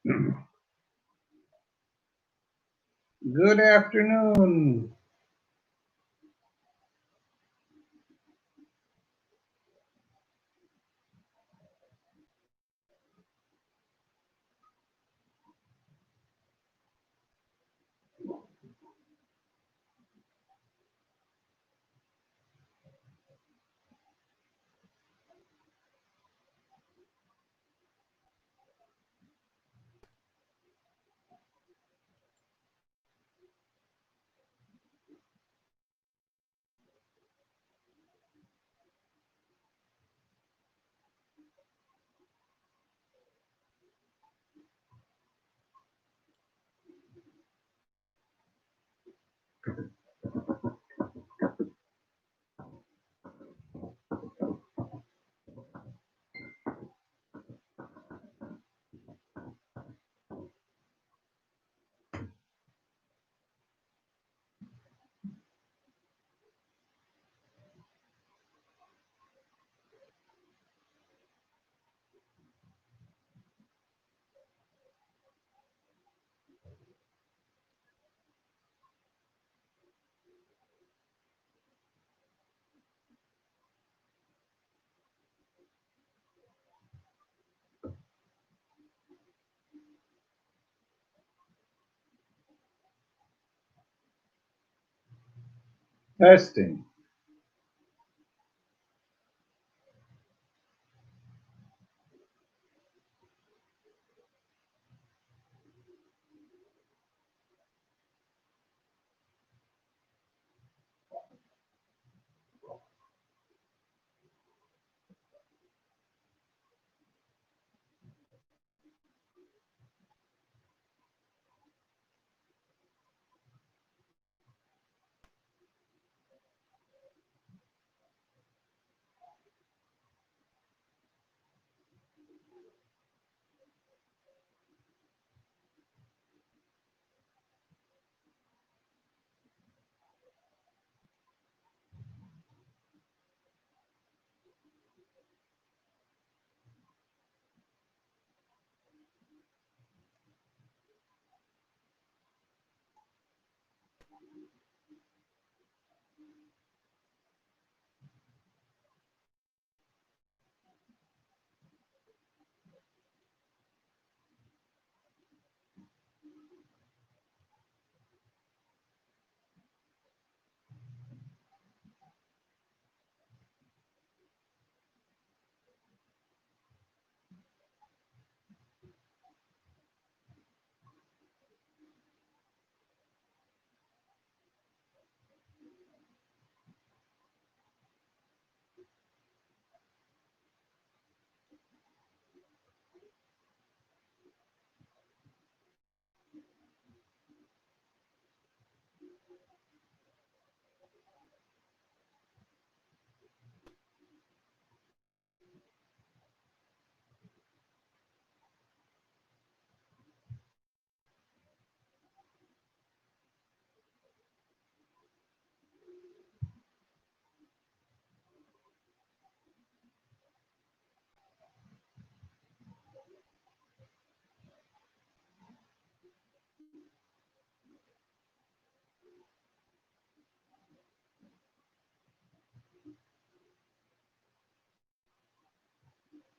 Good afternoon. Testing.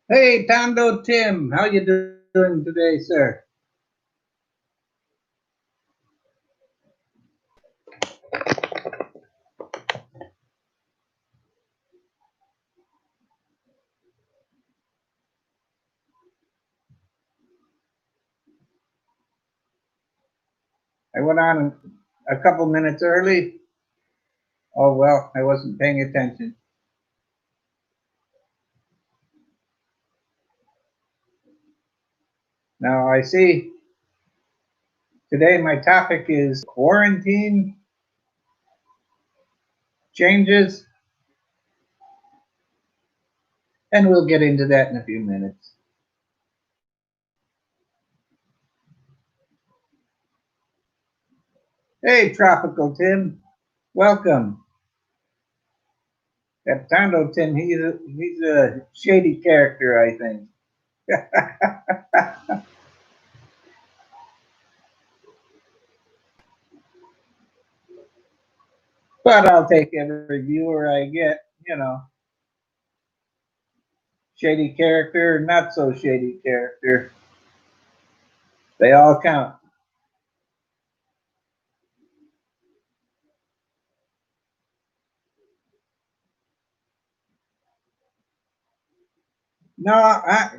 Hey, Tondo Tim, how you doing today, sir? I went on a couple minutes early. Oh well, I wasn't paying attention. Now I see today my topic is quarantine changes, and we'll get into that in a few minutes. Hey, Tropical Tim, welcome. That Tondo Tim, he's a shady character, I think. But I'll take every viewer I get, you know. Shady character, not so shady character. They all count. No, I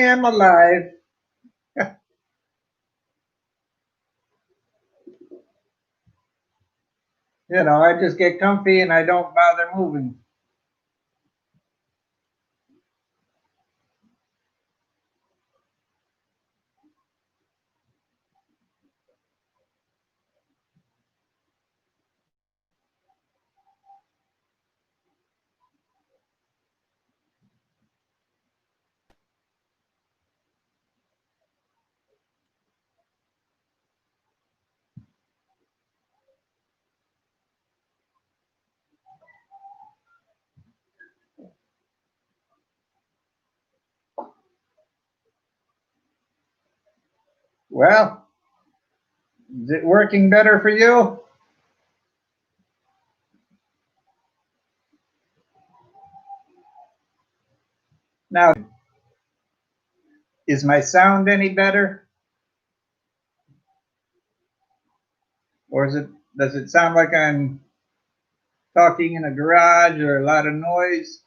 am alive. You know, I just get comfy and I don't bother moving. Well, is it working better for you? Now, is my sound any better? Or does it sound like I'm talking in a garage or a lot of noise?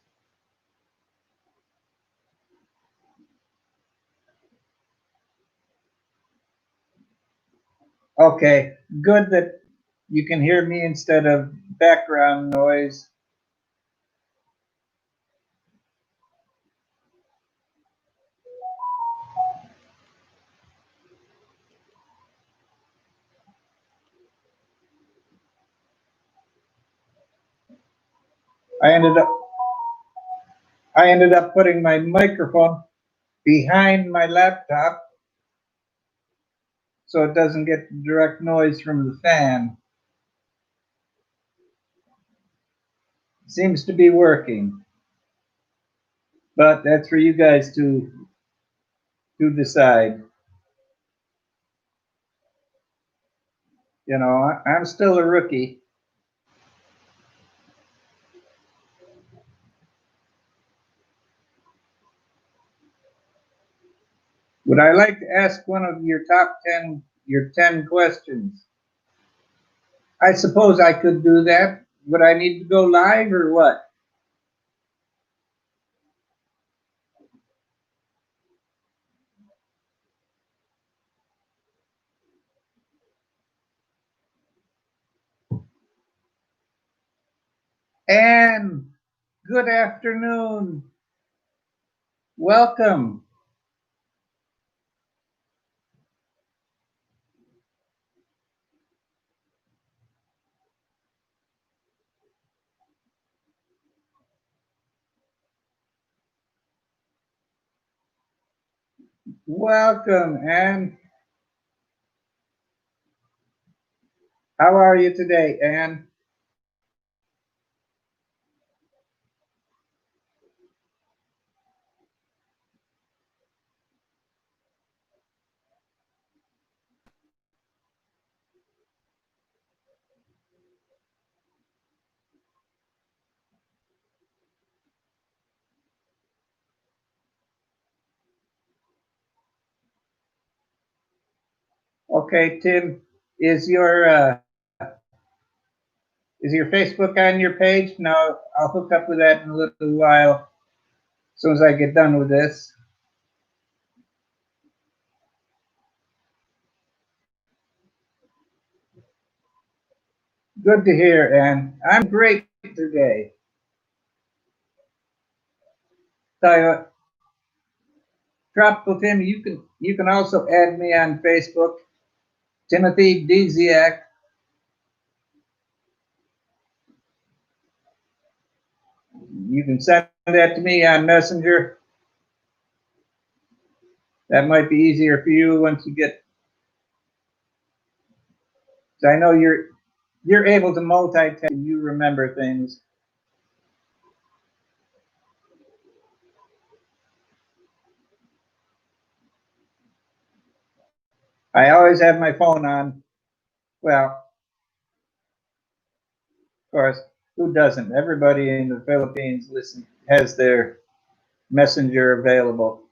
Okay, good that you can hear me instead of background noise. I ended up I ended up putting my microphone behind my laptop so it doesn't get direct noise from the fan. Seems to be working, but that's for you guys to decide. You know, I'm still a rookie. Would I like to ask one of your your 10 questions? I suppose I could do that. Would I need to go live or what? And good afternoon. Welcome. Welcome. And how are you today, Anne? Okay, Tim, is your uh, is your Facebook on your page? No, I'll hook up with that in a little while, as soon as I get done with this. Good to hear, Anne. I'm great today. Tell you what, Tropical Tim, you can also add me on Facebook, Timothy Dziak. You can send that to me on Messenger. That might be easier for you once you get. I know you're able to multitask. You remember things. I always have my phone on. Well, course, who doesn't? Everybody in the Philippines has their messenger available.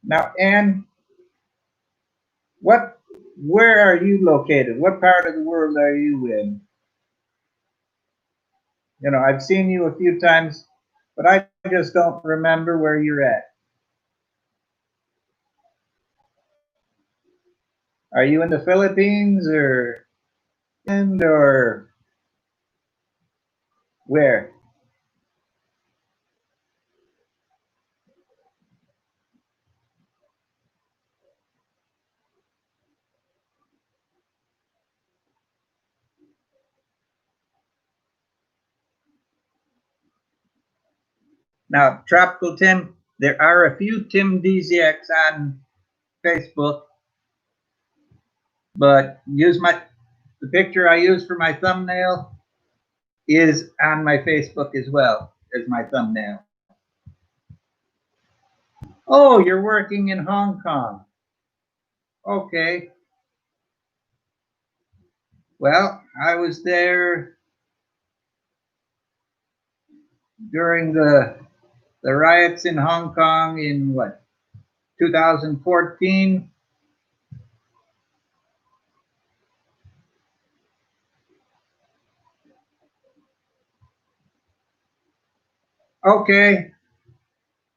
Now, Anne, where are you located? What part of the world are you in? You know, I've seen you a few times, but I just don't remember where you're at. Are you in the Philippines or where? Now, Tropical Tim, there are a few Tim Desiaks on Facebook, but the picture I use for my thumbnail is on my Facebook as well as my thumbnail. Oh, you're working in Hong Kong. Okay. Well, I was there during the riots in Hong Kong in what, 2014. Okay,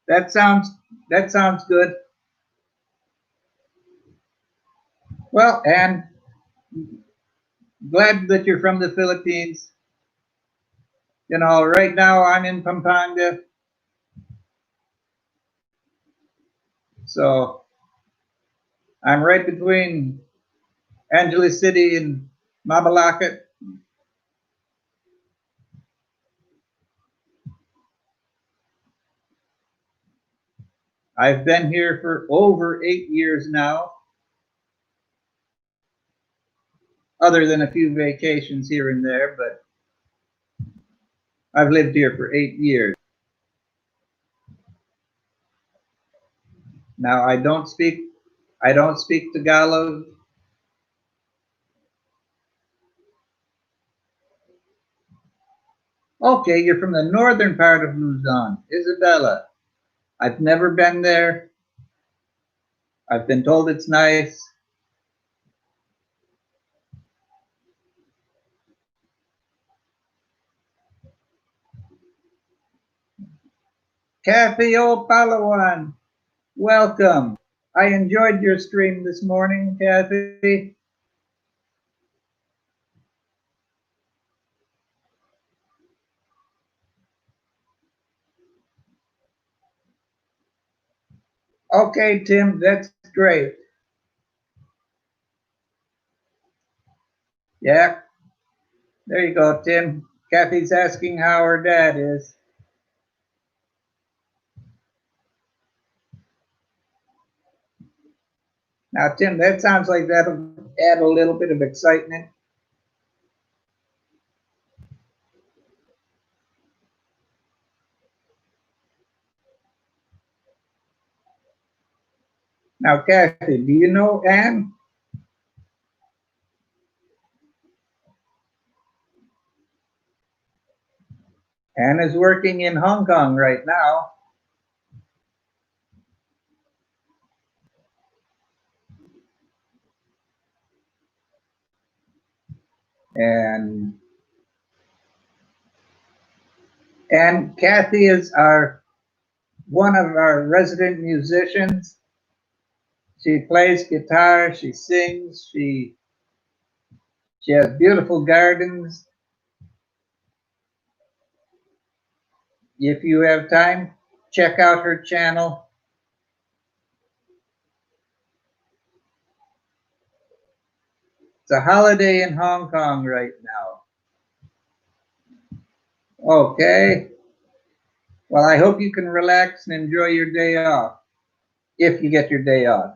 that sounds that sounds good. Well, and glad that you're from the Philippines. You know, right now I'm in Pampanga, so I'm right between Angeles City and Mabalacat. I've been here for over 8 years now, other than a few vacations here and there, but I've lived here for 8 years. Now I don't speak Tagalog. Okay, you're from the northern part of Luzon, Isabela. I've never been there. I've been told it's nice. Kathy O'Palawan, welcome. I enjoyed your stream this morning, Kathy. Okay, Tim, that's great. Yeah, there you go, Tim. Kathy's asking how her dad is. Now, Tim, that sounds like that'll add a little bit of excitement. Now, Kathy, do you know Anne? Anne is working in Hong Kong right now. And Kathy is one of our resident musicians. She plays guitar, she sings, she has beautiful gardens. If you have time, check out her channel. It's a holiday in Hong Kong right now. Okay. Well, I hope you can relax and enjoy your day off, if you get your day off.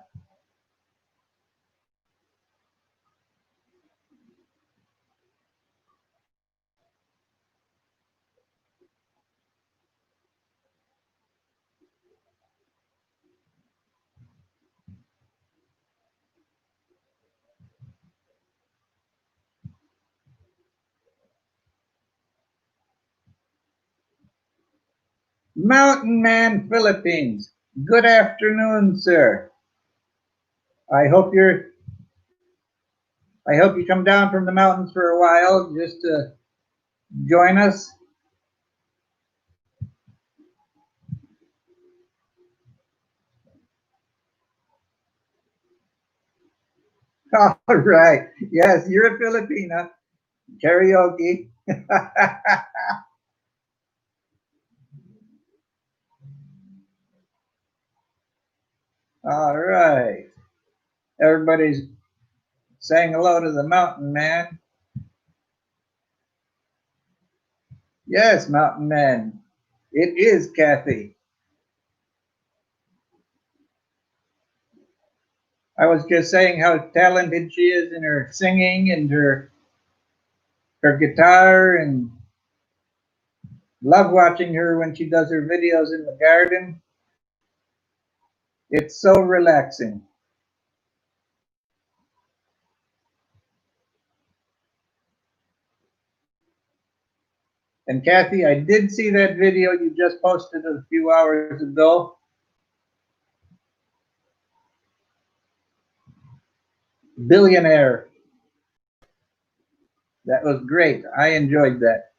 Mountain Man Philippines. Good afternoon, sir. I hope you come down from the mountains for a while just to join us. All right. Yes, you're a Filipina. Karaoke. All right. Everybody's saying hello to the Mountain Man. Yes, Mountain Man. It is Kathy. I was just saying how talented she is in her singing and her guitar, and love watching her when she does her videos in the garden. It's so relaxing. And Kathy, I did see that video you just posted a few hours ago. Billionaire. That was great. I enjoyed that.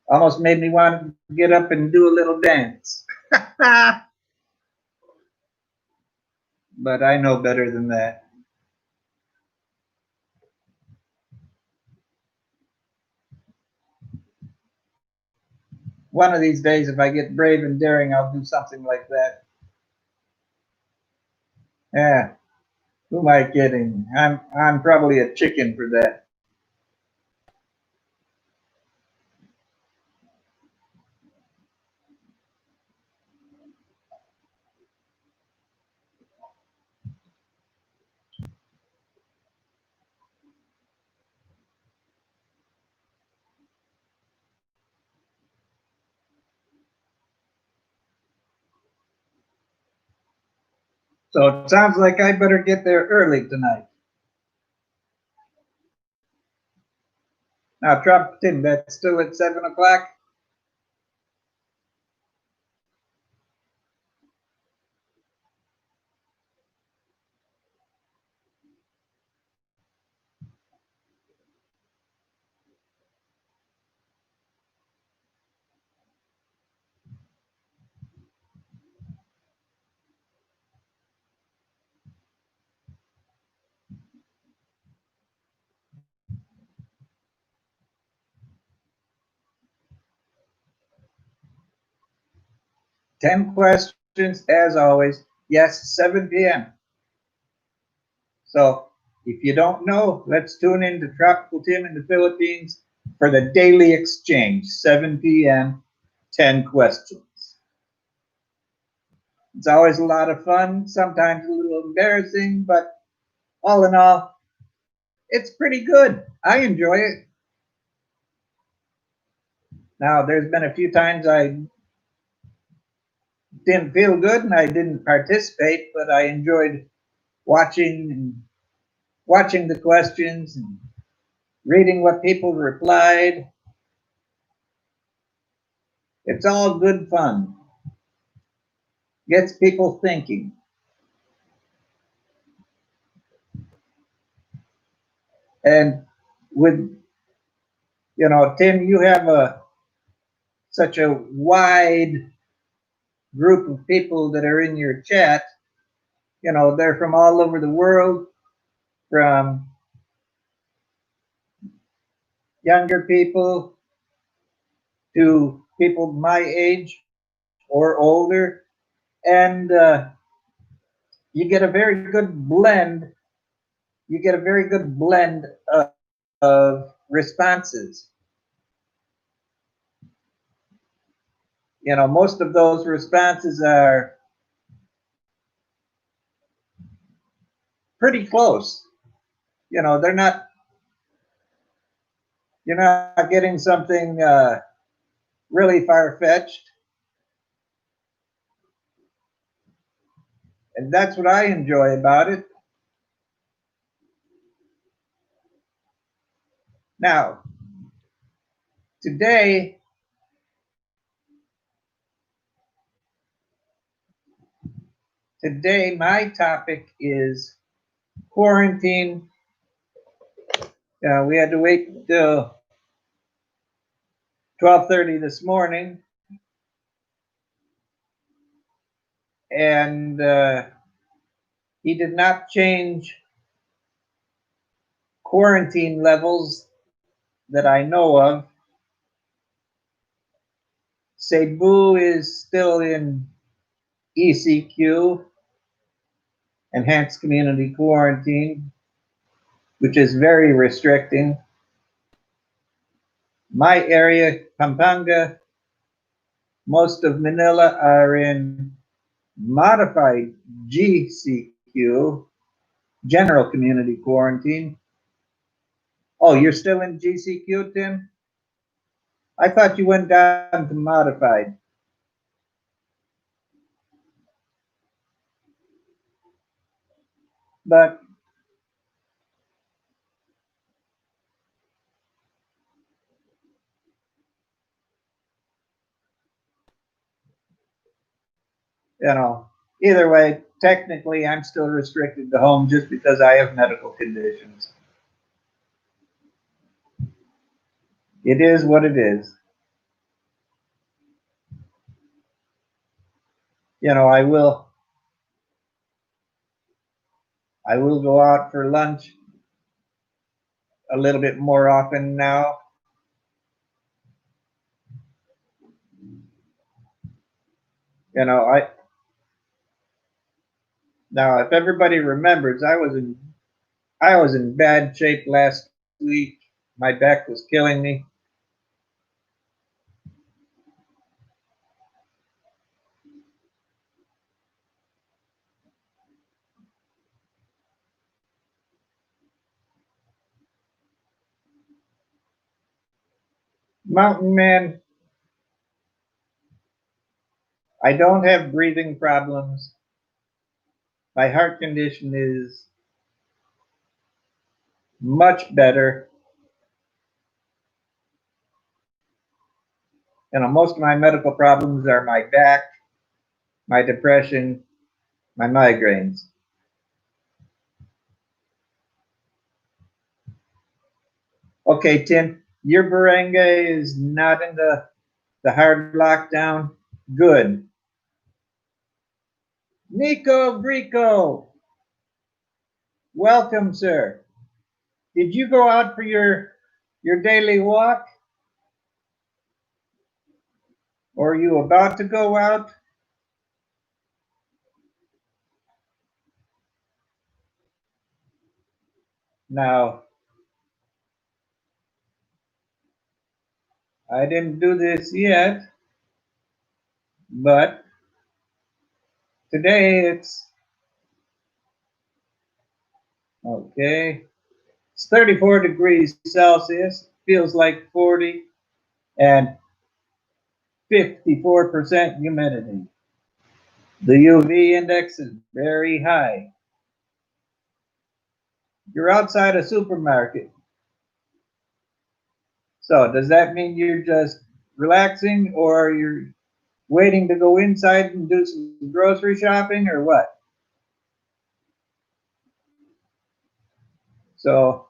Almost made me want to get up and do a little dance. But I know better than that. One of these days, if I get brave and daring, I'll do something like that. Yeah. Who am I kidding? I'm probably a chicken for that. So it sounds like I better get there early tonight. Now, Trop Tim, that's still at 7 o'clock. 10 questions, as always. Yes, 7 p.m. So if you don't know, let's tune in to Tropical Tim in the Philippines for the daily exchange, 7 p.m., 10 questions. It's always a lot of fun, sometimes a little embarrassing, but all in all, it's pretty good. I enjoy it. Now, there's been a few times I didn't feel good and I didn't participate, but I enjoyed watching the questions and reading what people replied. It's all good fun. Gets people thinking. And with Tim, you have such a wide group of people that are in your chat. They're from all over the world, from younger people to people my age or older, and you get a very good blend. You get a very good blend of responses. Most of those responses are pretty close. They're not. You're not getting something really far fetched, and that's what I enjoy about it. Now, Today, my topic is quarantine. We had to wait till 12:30 this morning, and he did not change quarantine levels that I know of. Cebu is still in ECQ, Enhanced Community Quarantine, which is very restricting. My area, Pampanga, most of Manila are in modified GCQ, General Community Quarantine. Oh, you're still in GCQ, Tim? I thought you went down to modified. But either way, technically I'm still restricted to home just because I have medical conditions. It is what it is. I will go out for lunch a little bit more often now. I now if everybody remembers, I was in bad shape last week. My back was killing me. Mountain man, I don't have breathing problems. My heart condition is much better. Most of my medical problems are my back, my depression, my migraines. Okay, Tim, your barangay is not in the hard lockdown. Good. Nico Grico, welcome, sir. Did you go out for your daily walk? Or are you about to go out? Now, I didn't do this yet, but today it's okay. It's 34 degrees Celsius, feels like 40, and 54% humidity. The UV index is very high. You're outside a supermarket. So, does that mean you're just relaxing or you're waiting to go inside and do some grocery shopping or what? So,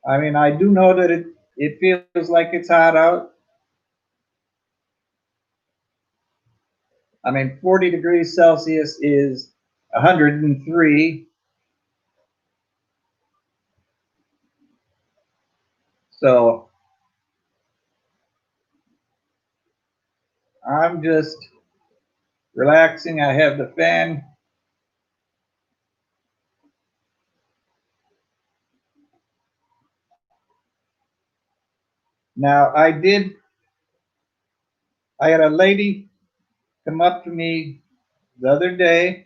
I do know that it feels like it's hot out. 40 degrees Celsius is 103. So, I'm just relaxing. I have the fan. Now, I had a lady come up to me the other day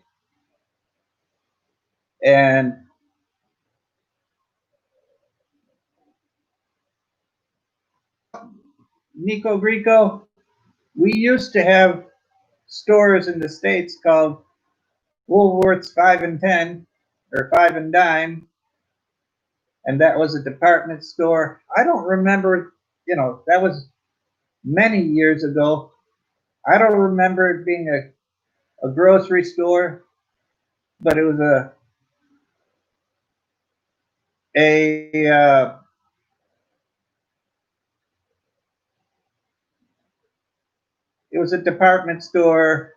and Nico Grico, we used to have stores in the States called Woolworths 5 and 10 or 5 and Dime. and that was a department store. I don't remember, that was many years ago. I don't remember it being a grocery store, but it was a it was a department store.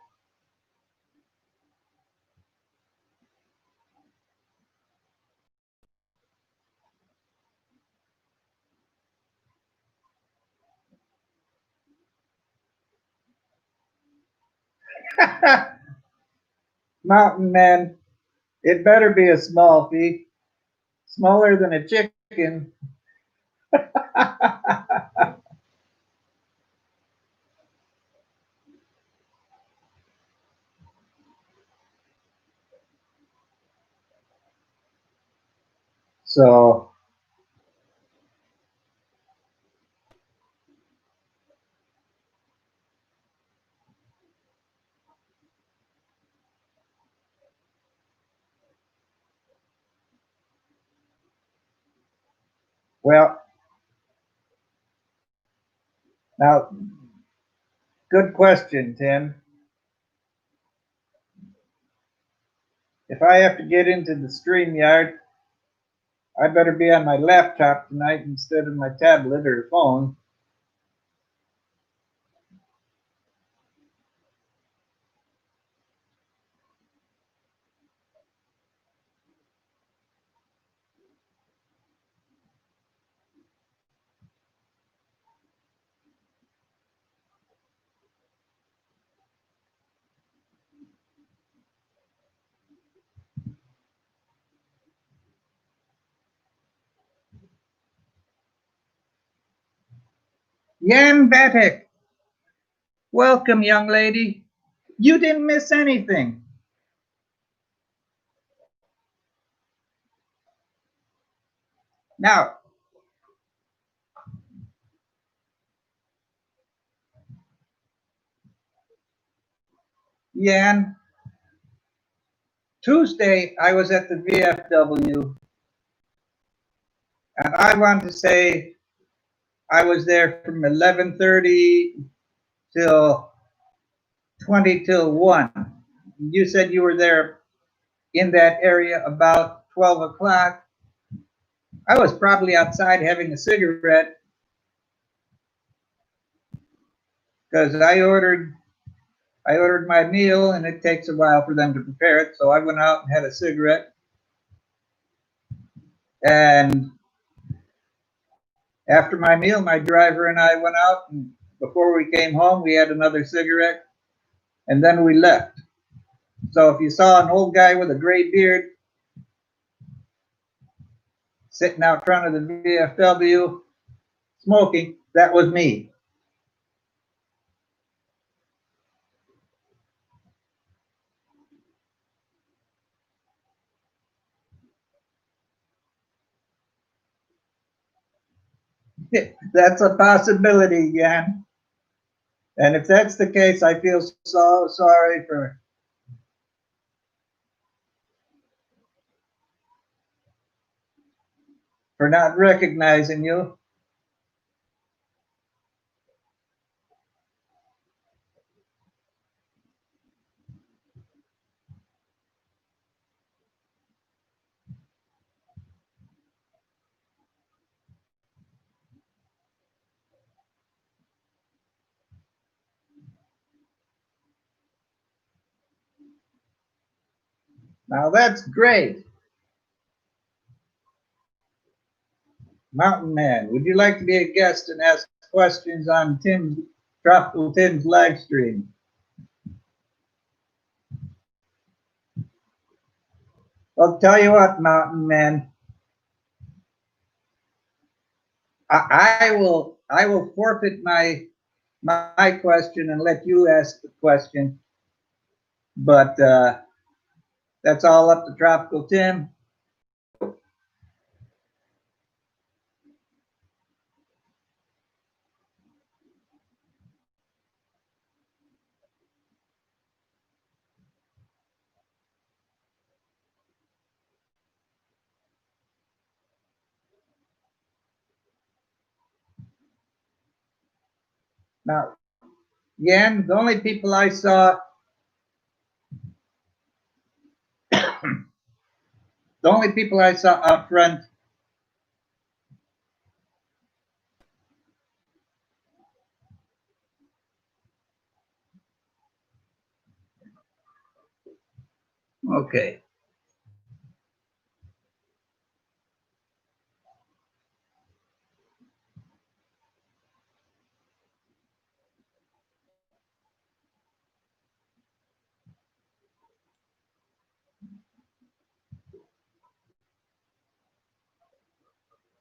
Mountain Man, it better be a small fee, smaller than a chicken. So, well, now, good question, Tim. If I have to get into the StreamYard, I better be on my laptop tonight instead of my tablet or phone. Yan Batek, welcome, young lady. You didn't miss anything. Now, Yan, Tuesday I was at the VFW, and I want to say I was there from 11:30 till 20 till 1. You said you were there in that area about 12 o'clock. I was probably outside having a cigarette because I ordered my meal and it takes a while for them to prepare it. So I went out and had a cigarette. And after my meal, my driver and I went out, and before we came home, we had another cigarette, and then we left. So if you saw an old guy with a gray beard sitting out front of the VFW smoking, that was me. That's a possibility, Jan. And if that's the case, I feel so sorry for not recognizing you. Now that's great. Mountain Man, would you like to be a guest and ask questions on Tropical Tim's live stream? I'll tell you what, Mountain Man, I will forfeit my question and let you ask the question, but that's all up to Tropical Tim. Now, Yan, the only people I saw, the only people I saw out front, okay.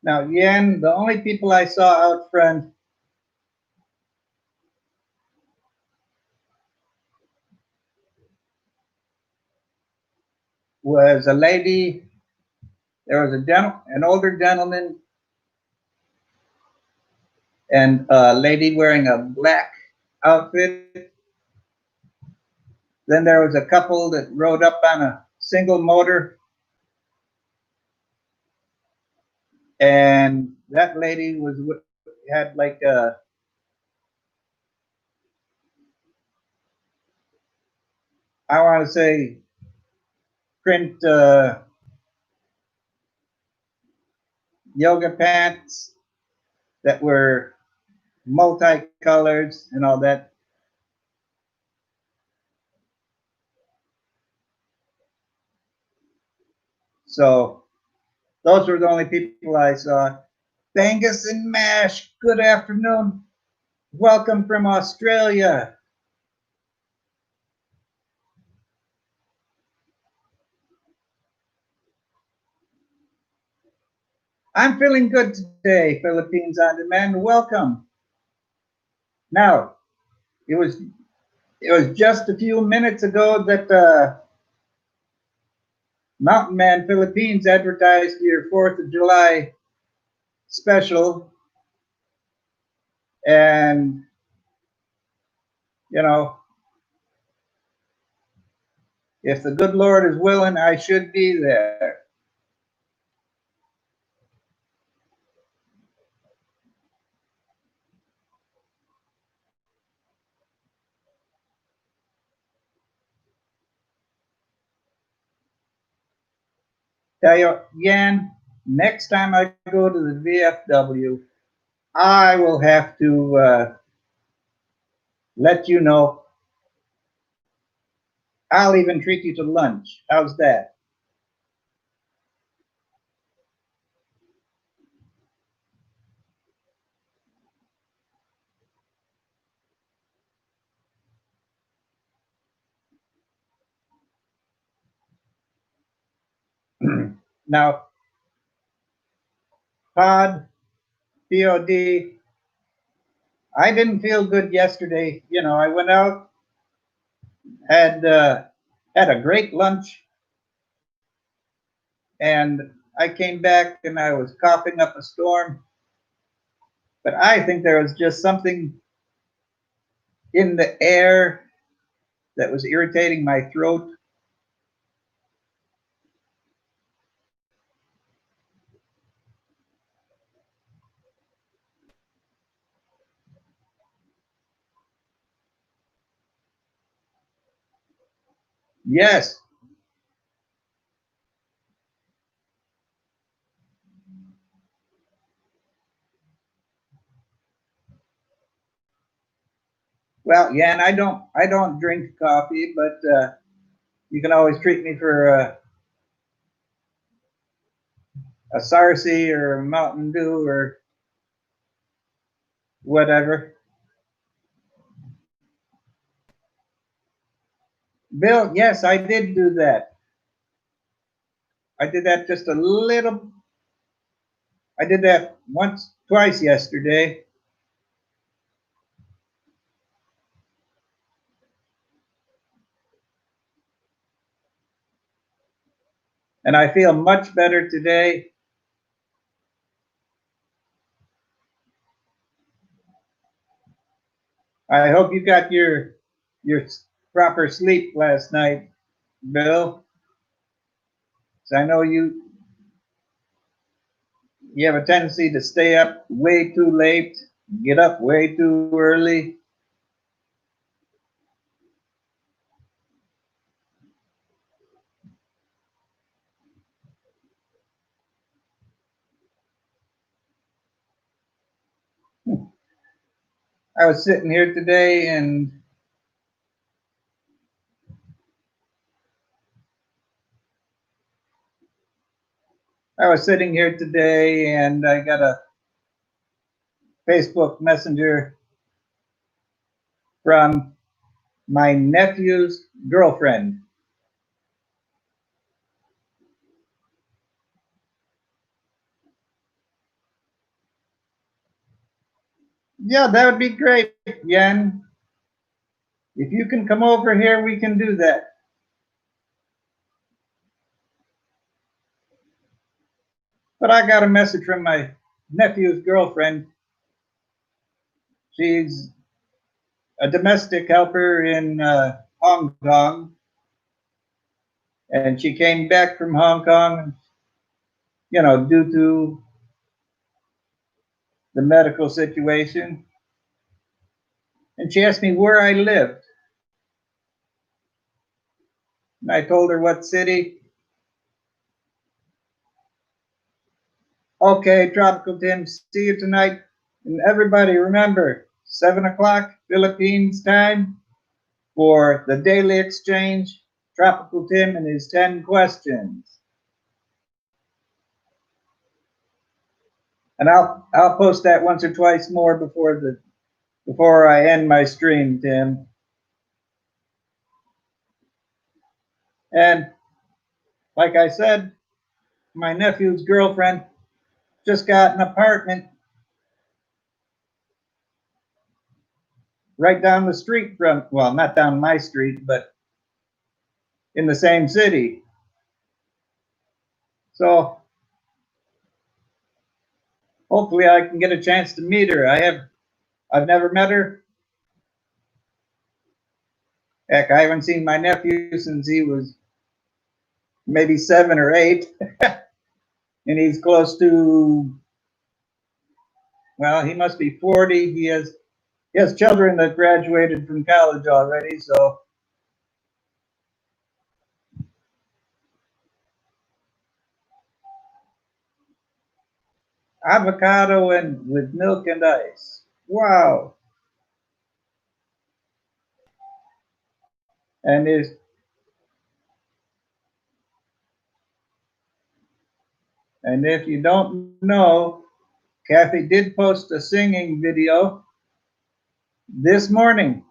Now, Yan, the only people I saw out front was a lady. There was an older gentleman, and a lady wearing a black outfit. Then there was a couple that rode up on a single motor, and that lady had like a, I want to say, print yoga pants that were multicolored and all that. So those were the only people I saw. Bangus and Mash, good afternoon. Welcome from Australia. I'm feeling good today, Philippines On Demand. Welcome. Now, it was just a few minutes ago that Mountain Man Philippines advertised your 4th of July special, and you know, if the good Lord is willing, I should be there. Tell you, Yan, next time I go to the VFW, I will have to let you know. I'll even treat you to lunch. How's that? Now, POD, I didn't feel good yesterday. You know, I went out, had a great lunch, and I came back and I was coughing up a storm. But I think there was just something in the air that was irritating my throat. Yes. Well, yeah, and I don't drink coffee, but you can always treat me for a Sarsi or a Mountain Dew or whatever. Bill, yes, I did do that. I did that just a little. I did that twice yesterday. And I feel much better today. I hope you got your proper sleep last night, Bill. So I know you have a tendency to stay up way too late. get up way too early. I was sitting here today and I got a Facebook Messenger from my nephew's girlfriend. Yeah, that would be great, Yen. If you can come over here, we can do that. But I got a message from my nephew's girlfriend. She's a domestic helper in Hong Kong, and she came back from Hong Kong, due to the medical situation. And she asked me where I lived. And I told her what city. Okay, Tropical Tim, see you tonight. And everybody remember, 7 o'clock Philippines time for the Daily Exchange, Tropical Tim and his 10 questions. And I'll post that once or twice more before I end my stream, Tim. And like I said, my nephew's girlfriend just got an apartment right down the street from, well, not down my street, but in the same city. So hopefully I can get a chance to meet her. I've never met her. Heck, I haven't seen my nephew since he was maybe 7 or 8. And he's close to, well, he must be 40. He has children that graduated from college already, so avocado and with milk and ice. Wow. And is and if you don't know, Kathy did post a singing video this morning.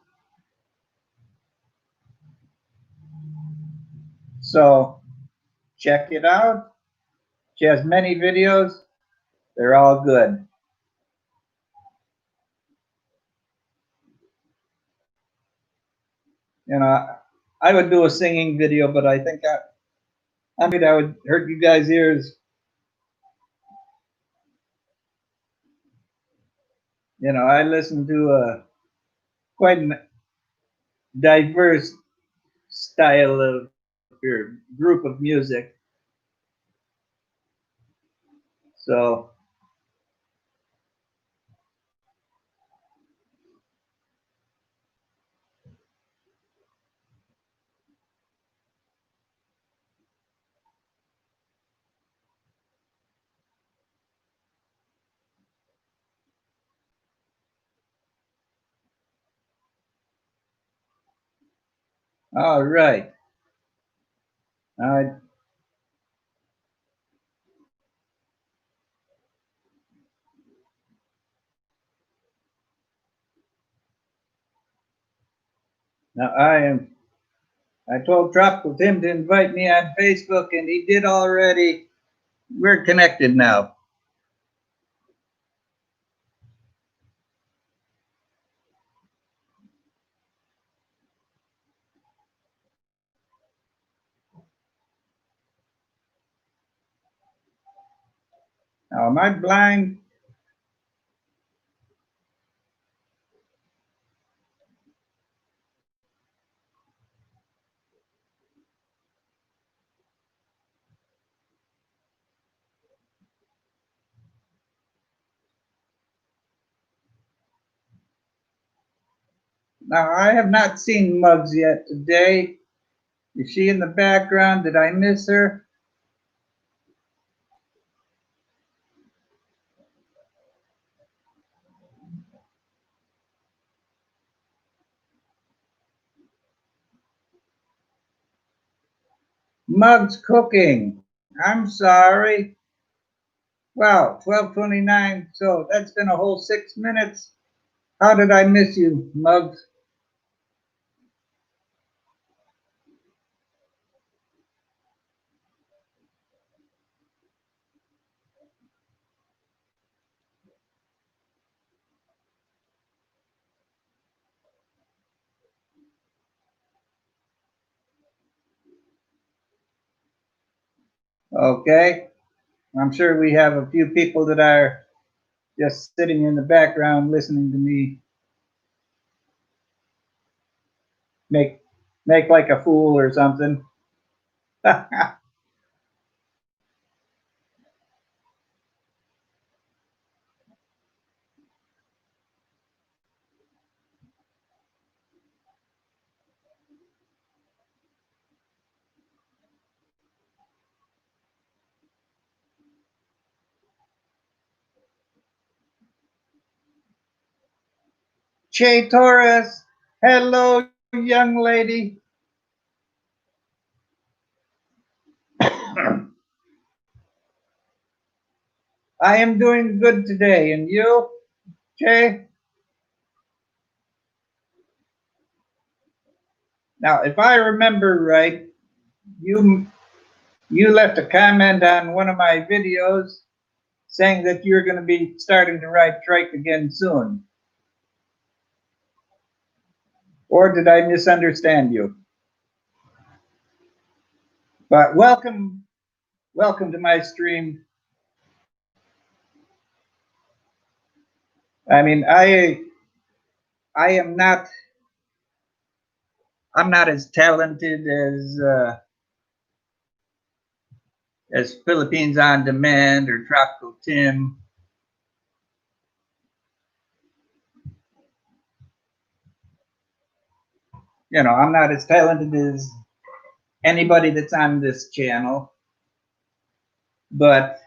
So check it out. She has many videos. They're all good. You know, I would do a singing video, but I think I would hurt you guys' ears. I listen to a quite diverse style of or group of music. So, all right. Uh, now I told Tropical Tim to invite me on Facebook, and he did already. We're connected now. Now, am I blind? Now, I have not seen Muggs yet today. Is she in the background? Did I miss her? Muggs cooking. I'm sorry. Wow, 12:29. So that's been a whole 6 minutes. How did I miss you, Muggs? Okay. I'm sure we have a few people that are just sitting in the background listening to me make make like a fool or something. Che Torres, hello, young lady. I am doing good today, and you, Che? Now, if I remember right, you you left a comment on one of my videos saying that you're going to be starting to ride trike again soon. Or did I misunderstand you? But welcome to my stream. I mean, I am not I'm not as talented as Philippines on Demand or Tropical Tim. You know, I'm not as talented as anybody that's on this channel, but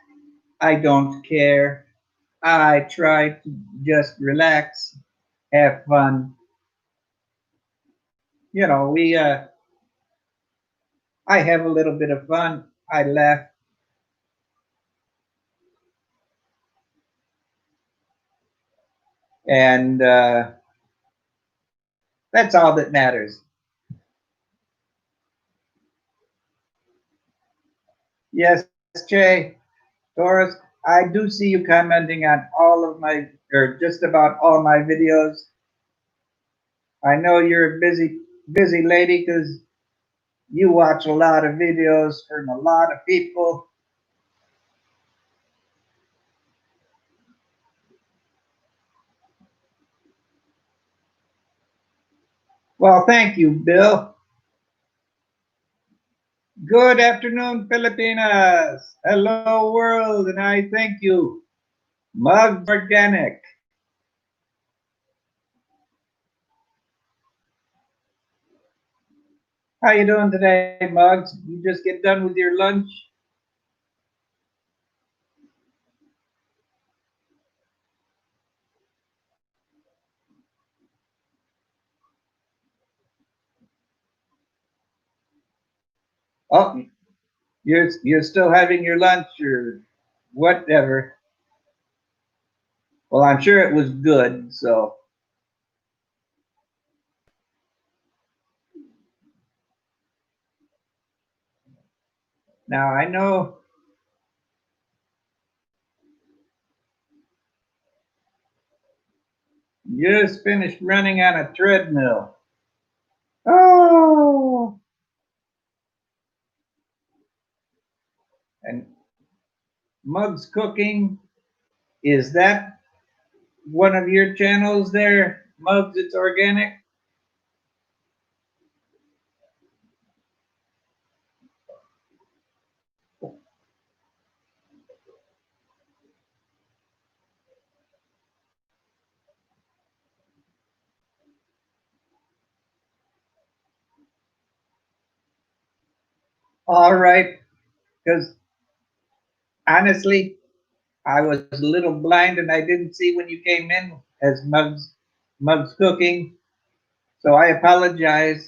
I don't care. I try to just relax, have fun. You know, I have a little bit of fun. I laugh, and that's all that matters. Yes, Jay, Doris, I do see you commenting on all of my, or just about all my videos. I know you're a busy lady because you watch a lot of videos from a lot of people. Well, thank you, Bill. Good afternoon, Filipinas. Hello, world, and I thank you. Mugs Organic. How you doing today, Mugs? You just get done with your lunch? Oh, you're still having your lunch or whatever. Well, I'm sure it was good. So now I know you just finished running on a treadmill. Oh, and Mugs Cooking, is that one of your channels there, Mugs? It's organic. All right, because honestly, I was a little blind and I didn't see when you came in as Mug's cooking. So I apologize.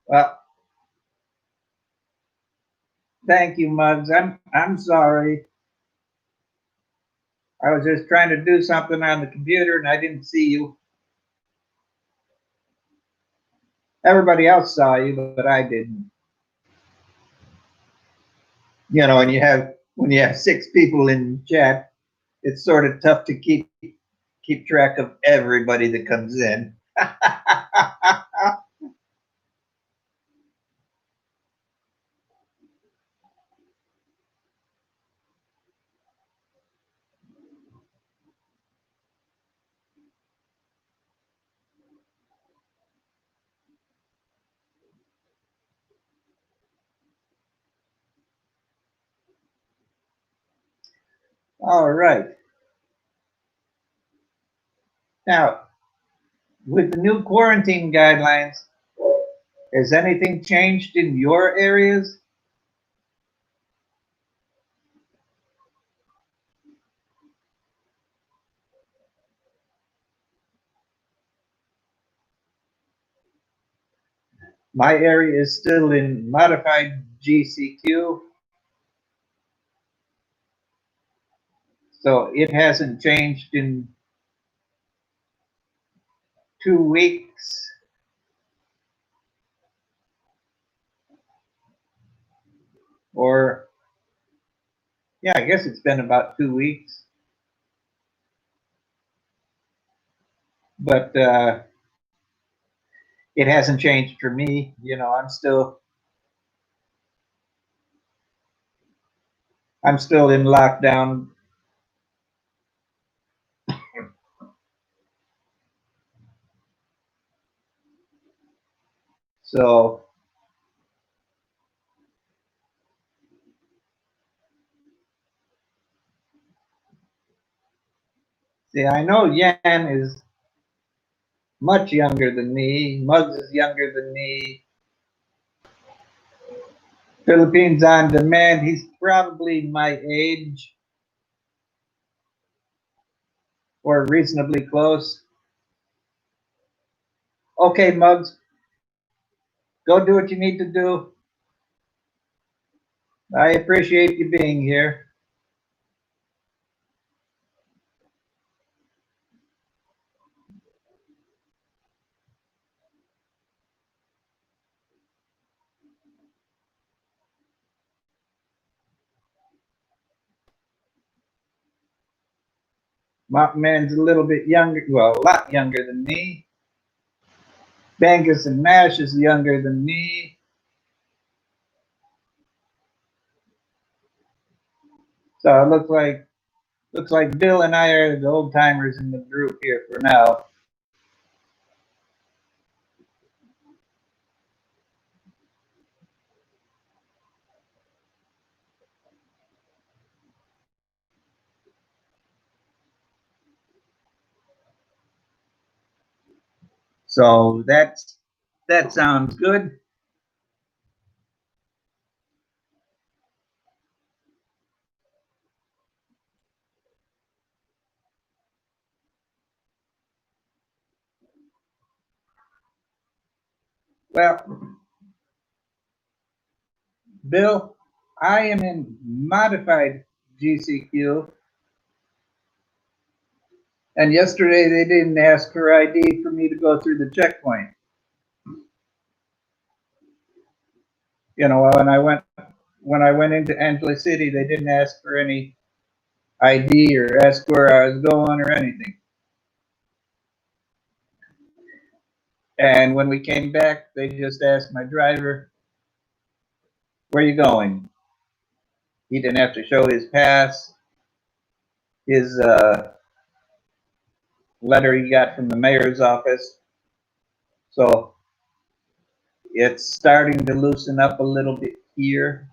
Well, thank you, Mugs. I'm sorry. I was just trying to do something on the computer and I didn't see you. Everybody else saw you, but I didn't. You know, and you have when you have six people in chat, it's sort of tough to keep track of everybody that comes in. All right. Now, with the new quarantine guidelines, has anything changed in your areas? My area is still in modified GCQ, so it hasn't changed in 2 weeks. Or, yeah, I guess it's been about 2 weeks. But it hasn't changed for me. You know, I'm still in lockdown. So, see, I know Yan is much younger than me. Muggs is younger than me. Philippines on Demand, he's probably my age or reasonably close. Okay, Muggs, go do what you need to do. I appreciate you being here. Mountain Man's a little bit younger, well, a lot younger than me. Bangus and Mash is younger than me. So it looks like Bill and I are the old timers in the group here for now. So that sounds good. Well, Bill, I am in modified GCQ, and yesterday they didn't ask for ID for me to go through the checkpoint. You know, when I went into Angeles City, they didn't ask for any ID or ask where I was going or anything. And when we came back, they just asked my driver, "Where are you going?" He didn't have to show his pass, his letter he got from the mayor's office. So It's starting to loosen up a little bit here.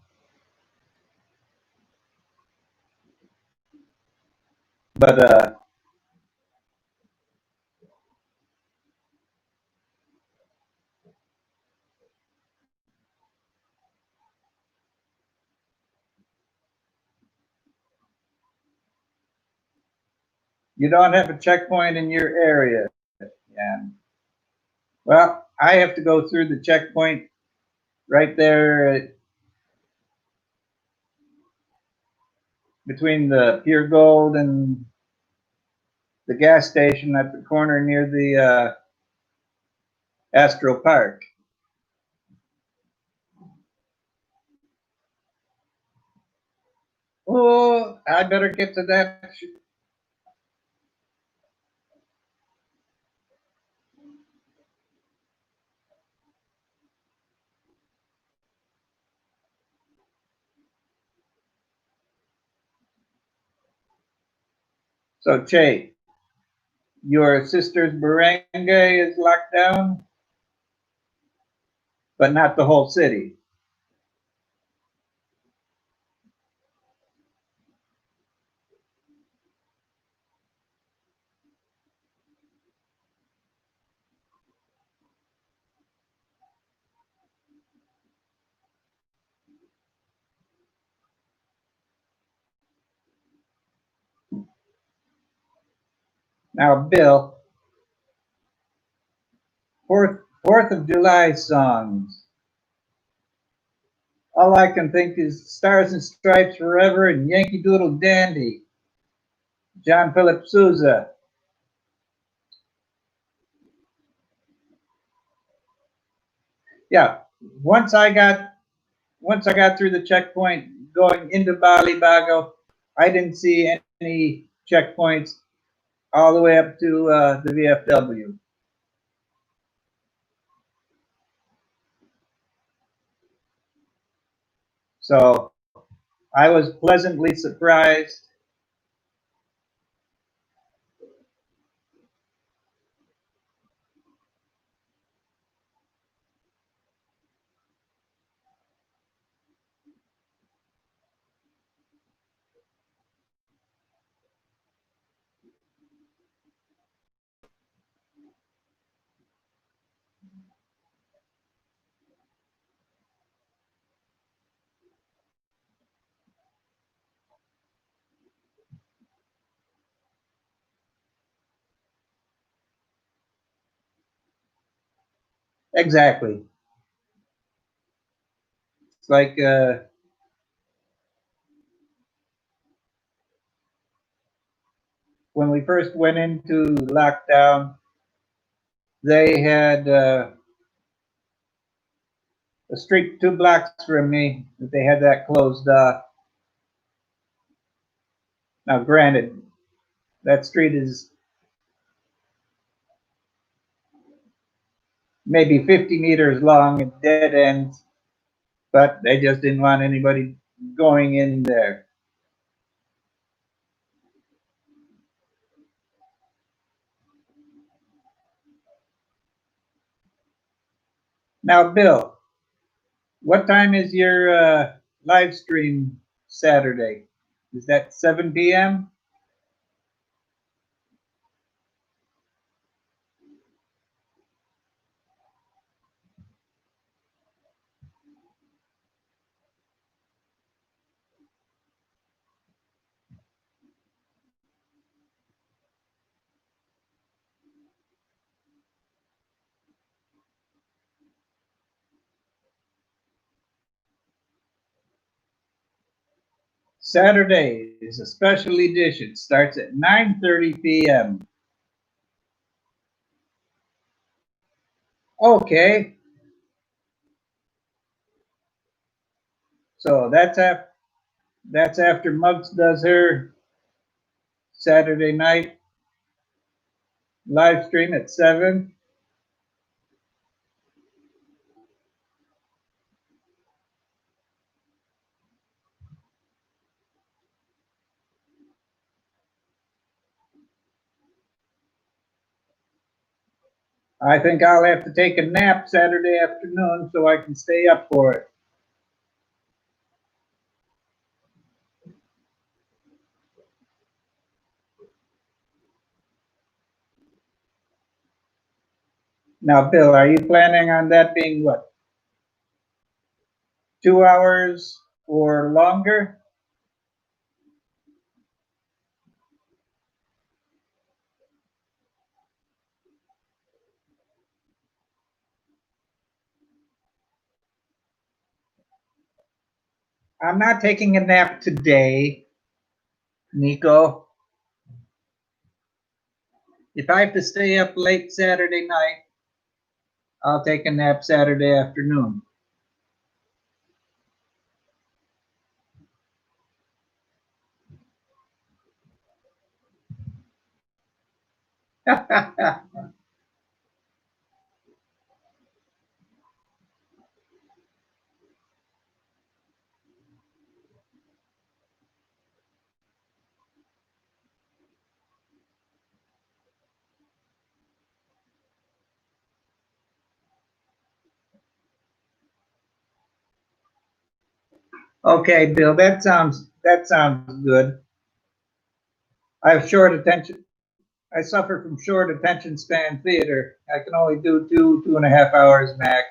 But you don't have a checkpoint in your area. And well, I have to go through the checkpoint right there between the Pure Gold and the gas station at the corner near the Astro Park. Oh, I better get to that. So, Che, your sister's barangay is locked down, but not the whole city. Now, Bill, Fourth of July songs. All I can think is Stars and Stripes Forever and Yankee Doodle Dandy. John Philip Sousa. Yeah, once I got once I got through the checkpoint going into Balibago, I didn't see any checkpoints all the way up to the VFW. So I was pleasantly surprised. Exactly. It's like when we first went into lockdown, they had a street 2 blocks from me that they had that closed off. Now, granted, that street is maybe 50 meters long and dead ends, but they just didn't want anybody going in there. Now, Bill, what time is your live stream Saturday? Is that 7 p.m.? Saturday is a special edition. Starts at 9:30 p.m. Okay, so that's after Muggs does her Saturday night live stream at 7. I think I'll have to take a nap Saturday afternoon so I can stay up for it. Now, Bill, are you planning on that being what? 2 hours or longer? I'm not taking a nap today, Nico. If I have to stay up late Saturday night, I'll take a nap Saturday afternoon. Okay, Bill, that sounds good. I have short attention. I suffer from short attention span theater. I can only do 2.5 hours max.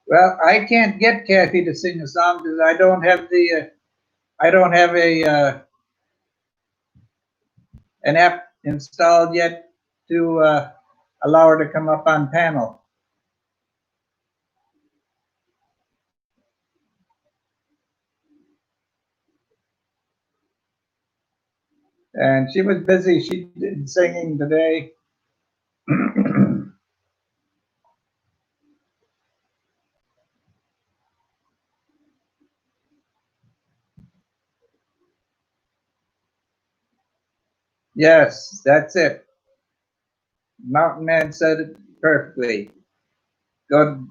Well, I can't get Kathy to sing a song because I don't have a an app installed yet to allow her to come up on panel. And she was busy. She did singing today. Yes, that's it. Mountain Man said it perfectly. Go to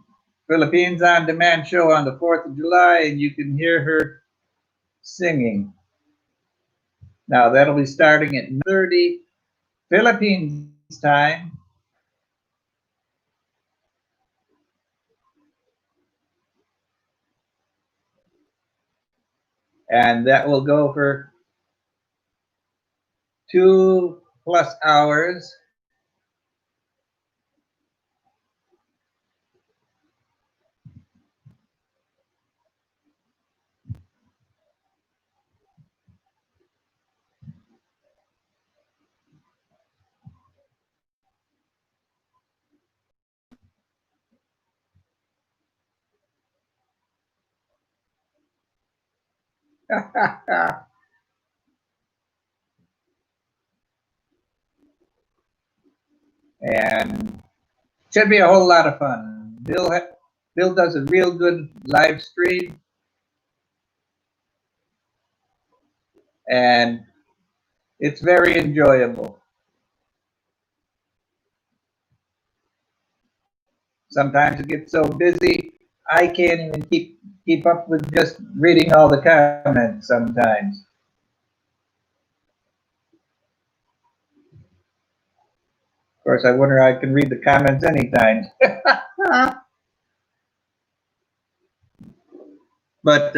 Philippines On Demand show on the 4th of July and you can hear her singing. Now that'll be starting at 9:30 Philippines time. And that will go for 2+ hours. And should be a whole lot of fun. Bill does a real good live stream, and it's very enjoyable. Sometimes it gets so busy I can't even keep up with just reading all the comments sometimes. Of course, I wonder I can read the comments anytime. But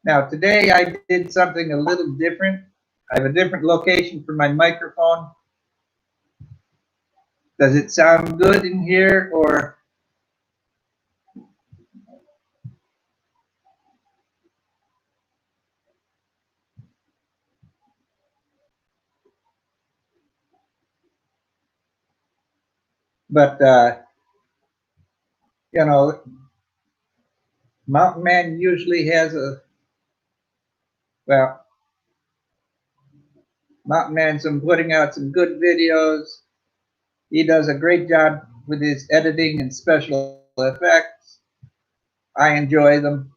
now today I did something a little different. I have a different location for my microphone. Does it sound good in here or? But you know, Mountain Man usually has well, Mountain Man's been putting out some good videos. He does a great job with his editing and special effects. I enjoy them.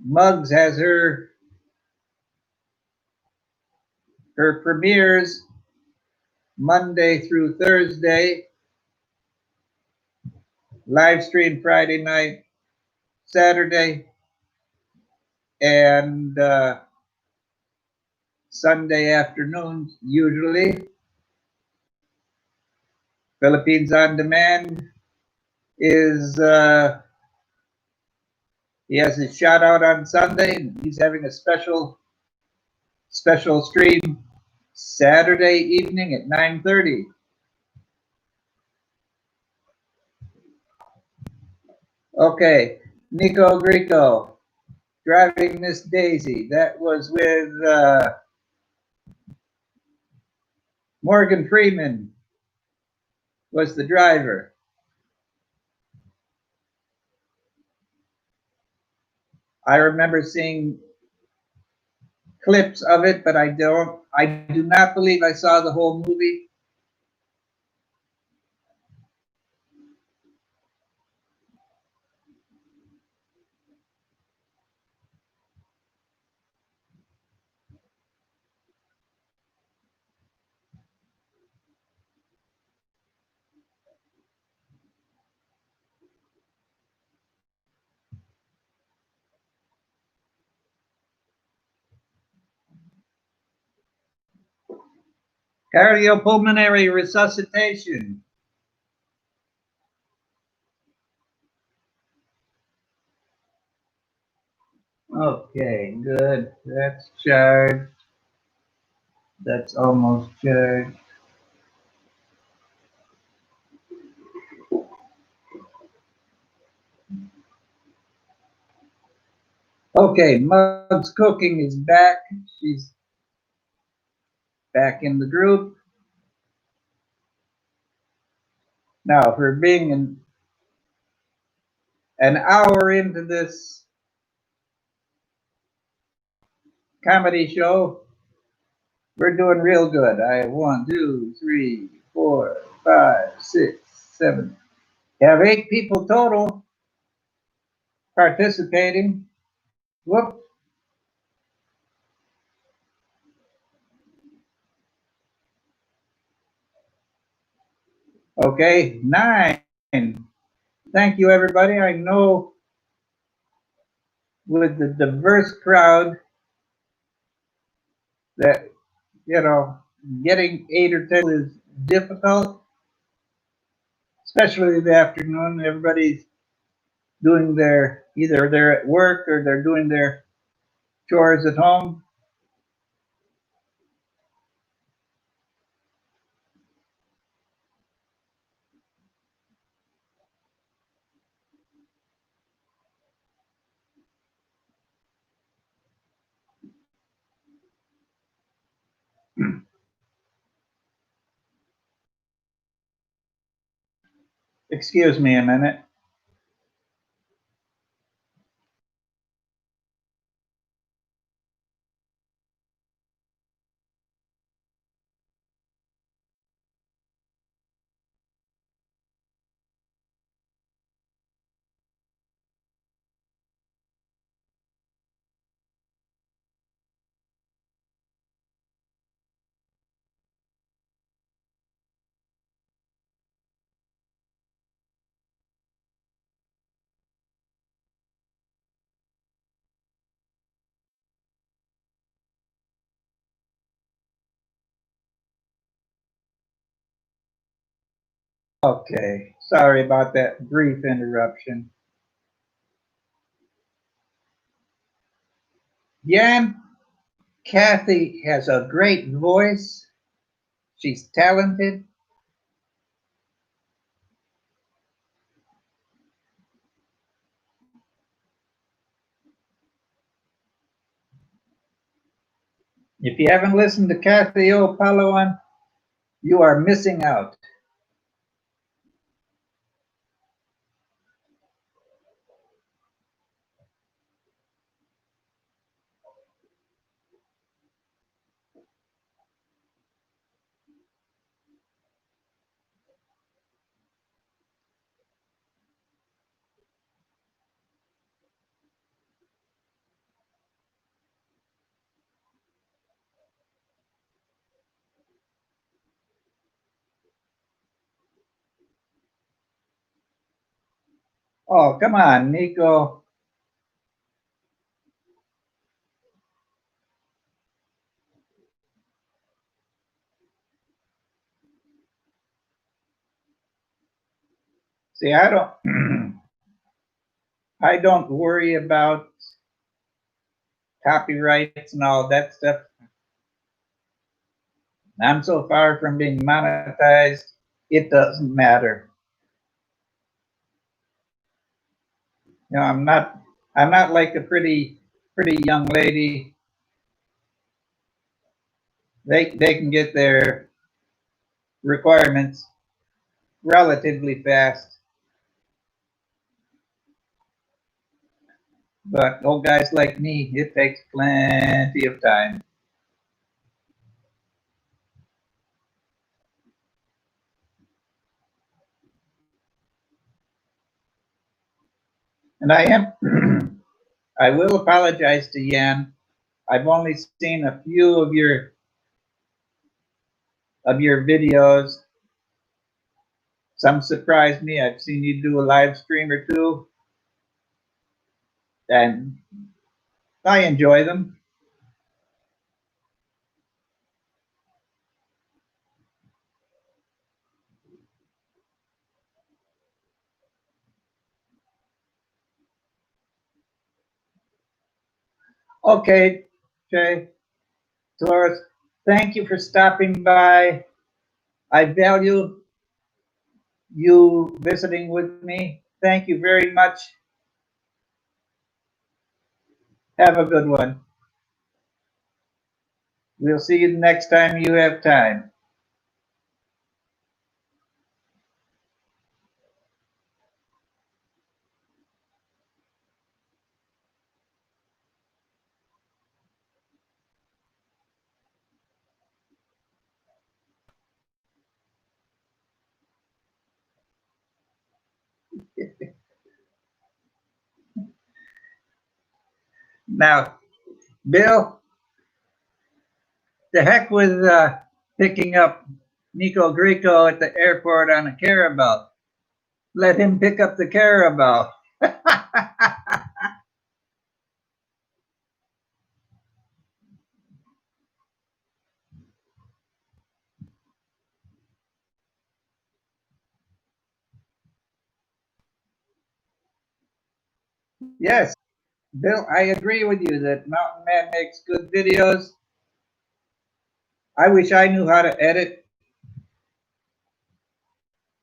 Muggs has her premieres Monday through Thursday, live stream Friday night, Saturday, and Sunday afternoons usually. Philippines on Demand is he has his shout out on Sunday. He's having a special stream Saturday evening at 9:30. Okay, Nico Grico, Driving Miss Daisy. That was with Morgan Freeman was the driver. I remember seeing clips of it, but I do not believe I saw the whole movie. Cardiopulmonary resuscitation. Okay, good. That's charged. That's almost charged. Okay, Mug's Cooking is back. She's back in the group. Now, for being an hour into this comedy show, we're doing real good. I 1, 2, 3, 4, 5, 6, 7. You have 8 people total participating. Whoop. Okay, 9. Thank you, everybody. I know with the diverse crowd that, getting 8 or 10 is difficult, especially in the afternoon. Everybody's doing either they're at work or they're doing their chores at home. Excuse me a minute. Okay, sorry about that brief interruption. Jan, Kathy has a great voice. She's talented. If you haven't listened to Kathy O. Palawan, you are missing out. Oh, come on, Nico. See, I don't, I don't worry about copyrights and all that stuff. I'm so far from being monetized, it doesn't matter. You know, I'm not like a pretty young lady. They can get their requirements relatively fast. But old guys like me, it takes plenty of time. And I am, I will apologize to Yan. I've only seen a few of your videos. Some surprised me. I've seen you do a live stream or two, and I enjoy them. Okay, Jay, Dolores, thank you for stopping by. I value you visiting with me. Thank you very much. Have a good one. We'll see you the next time you have time. Now, Bill, the heck with picking up Nico Grico at the airport on a Carabao. Let him pick up the Carabao. Yes, Bill, I agree with you that Mountain Man makes good videos. I wish I knew how to edit.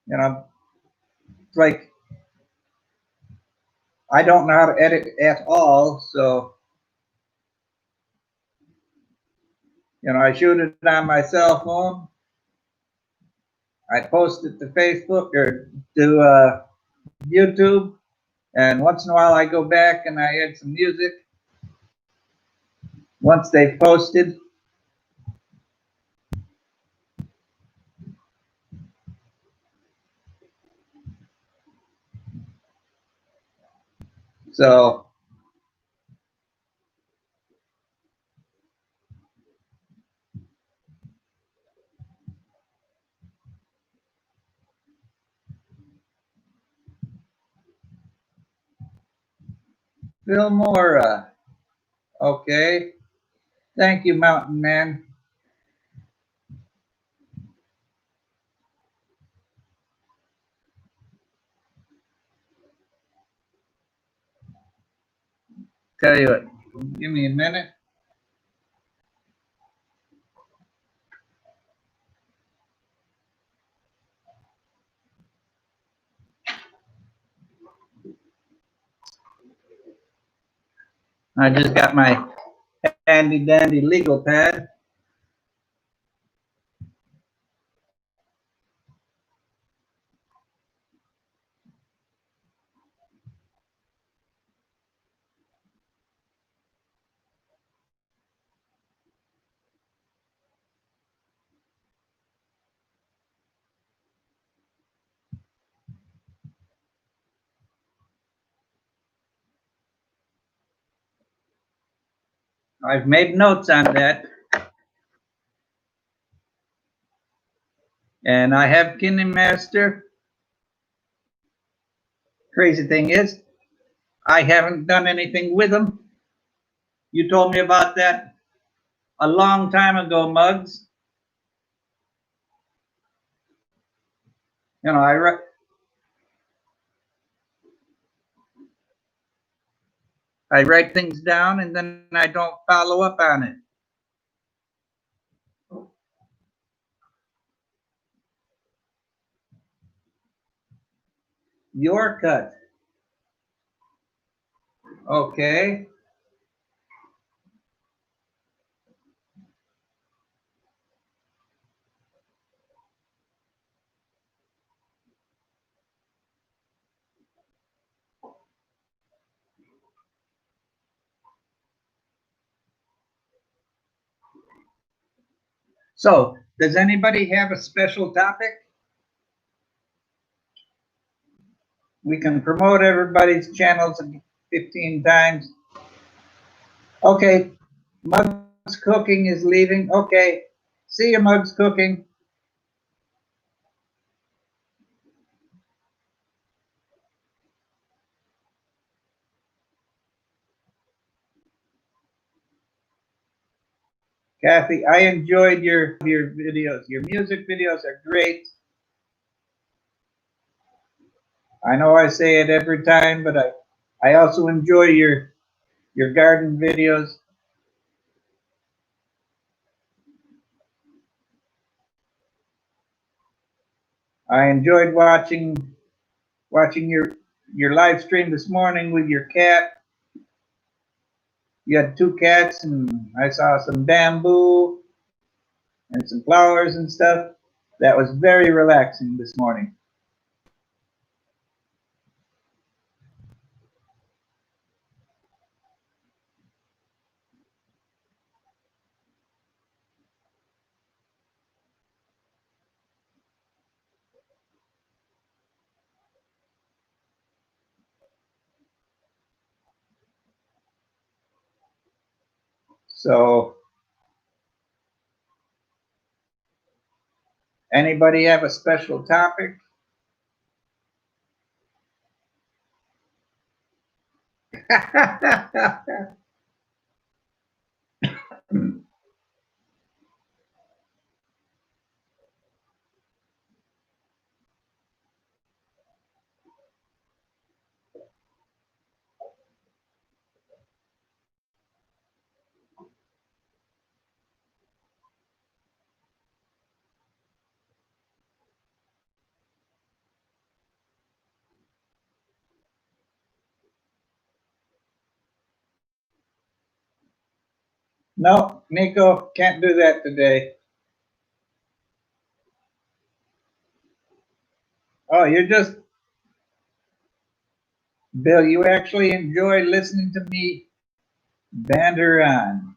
You know, like I don't know how to edit at all. So, I shoot it on my cell phone. I post it to Facebook or to YouTube. And once in a while I go back and I add some music once they've posted. So, Phil Mora. Okay. Thank you, Mountain Man. Tell you what, give me a minute. I just got my handy dandy legal pad. I've made notes on that. And I have KineMaster. Crazy thing is, I haven't done anything with them. You told me about that a long time ago, Muggs. I I write things down and then I don't follow up on it. Your cut. Okay. So, does anybody have a special topic? We can promote everybody's channels 15 times. Okay, Mug's Cooking is leaving. Okay, see you, Mug's Cooking. Kathy, I enjoyed your videos. Your music videos are great. I know I say it every time, but I also enjoy your garden videos. I enjoyed watching your live stream this morning with your cat. You had 2 cats, and I saw some bamboo and some flowers and stuff. That was very relaxing this morning. So, anybody have a special topic? No, Nico, can't do that today. Oh, you're just, Bill, you actually enjoy listening to me banter on.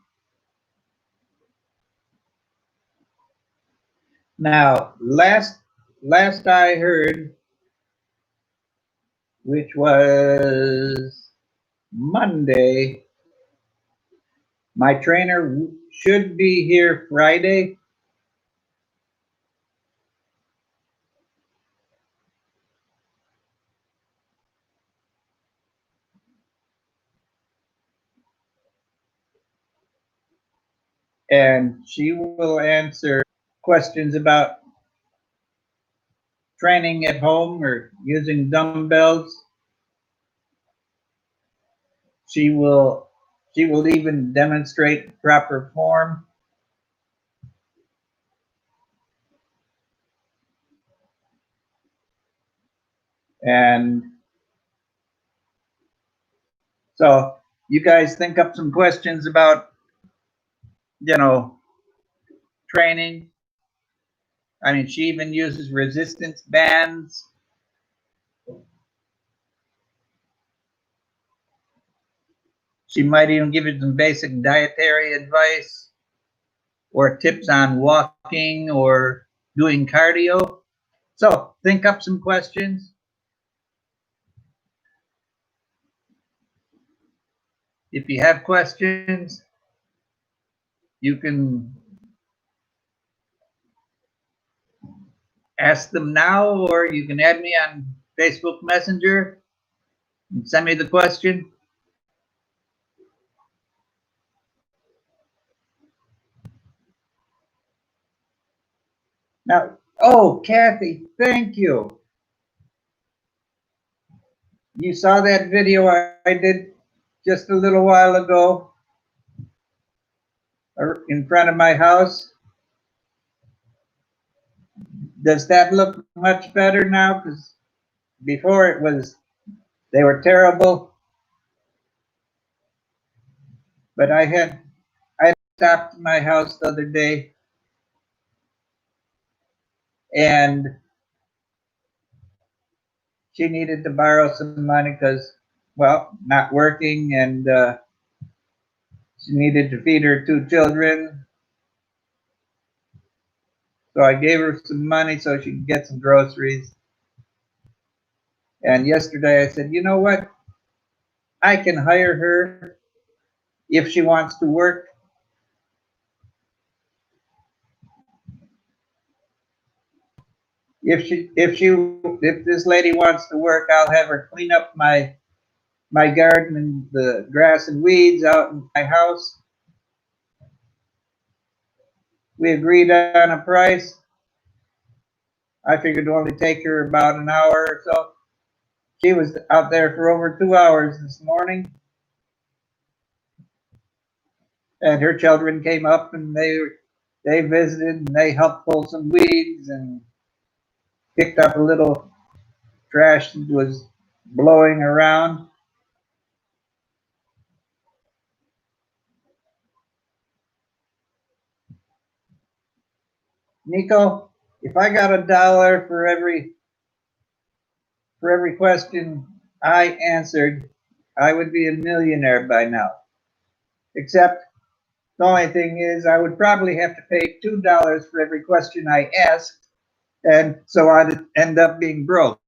Now, last I heard, which was Monday, my trainer should be here Friday. And she will answer questions about training at home or using dumbbells. She will even demonstrate proper form. And so you guys think up some questions about, training. I mean, she even uses resistance bands. She might even give you some basic dietary advice or tips on walking or doing cardio. So think up some questions. If you have questions, you can ask them now, or you can add me on Facebook Messenger and send me the question. Now, oh, Kathy, thank you. You saw that video I did just a little while ago in front of my house. Does that look much better now? Because before they were terrible. But I stopped at my house the other day, and she needed to borrow some money because, well, not working, and she needed to feed her 2 children. So I gave her some money so she could get some groceries. And yesterday I said, you know what? I can hire her if she wants to work. If this lady wants to work, I'll have her clean up my garden and the grass and weeds out in my house. We agreed on a price. I figured it would only take her about an hour or so. She was out there for over 2 hours this morning. And her children came up and they visited and they helped pull some weeds and picked up a little trash that was blowing around. Nico, if I got $1 for every question I answered, I would be a millionaire by now. Except the only thing is I would probably have to pay $2 for every question I asked, and so I'd end up being broke.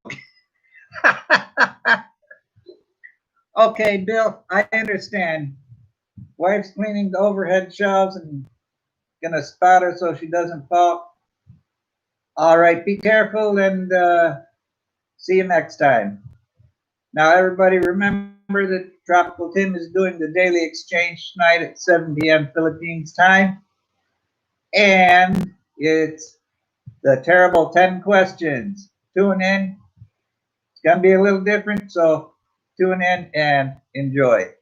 Okay, Bill, I understand. Wife's cleaning the overhead shelves and gonna spot her so she doesn't fall. All right, be careful and see you next time. Now, everybody remember that Tropical Tim is doing the daily exchange tonight at 7 p.m. Philippines time. And it's the terrible 10 questions. Tune in. It's going to be a little different, so tune in and enjoy.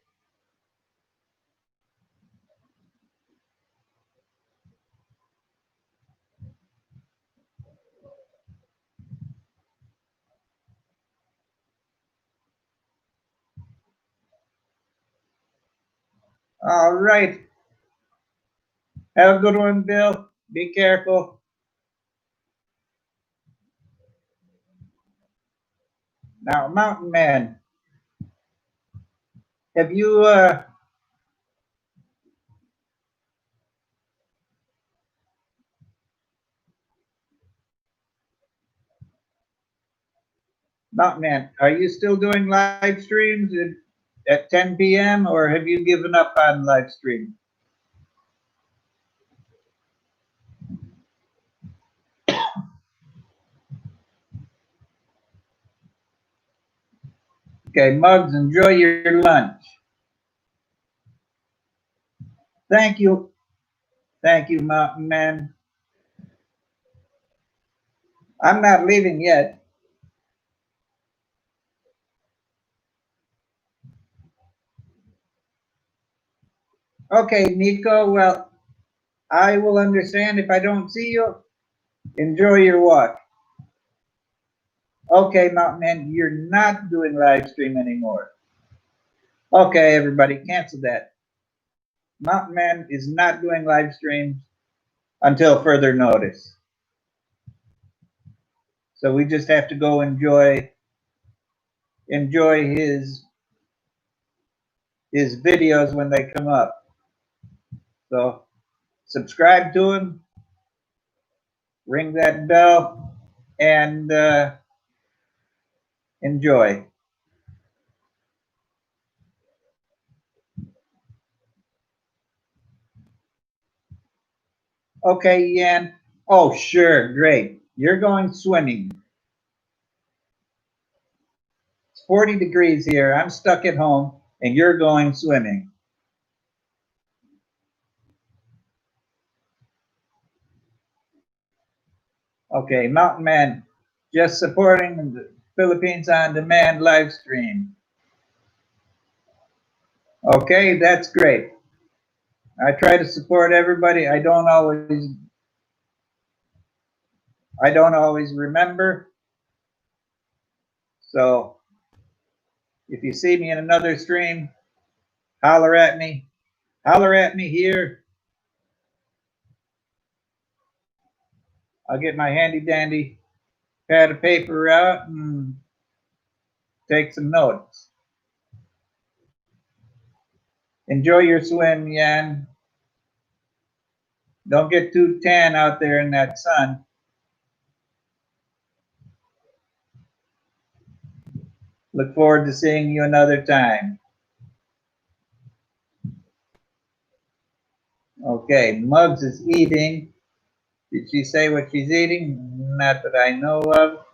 All right. Have a good one, Bill. Be careful. Now, Mountain Man, have you Mountain Man, are you still doing live streams at 10 p.m. or have you given up on live stream? Okay, Muggs, enjoy your lunch. Thank you. Thank you, Mountain Man. I'm not leaving yet. Okay, Nico, well, I will understand if I don't see you. Enjoy your walk. Okay, Mountain Man, you're not doing live stream anymore. Okay, everybody, cancel that. Mountain Man is not doing live streams until further notice. So we just have to go enjoy his videos when they come up. So subscribe to him, ring that bell, and enjoy. Okay, Yan. Oh, sure, great. You're going swimming. It's 40 degrees here. I'm stuck at home, and you're going swimming. Okay, Mountain Man, just supporting the Philippines On Demand live stream. Okay, that's great. I try to support everybody. I don't always remember. So if you see me in another stream, holler at me. Holler at me here. I'll get my handy dandy pad of paper out and take some notes. Enjoy your swim, Yan. Don't get too tan out there in that sun. Look forward to seeing you another time. Okay, Muggs is eating. Did she say what she's eating? Not that I know of.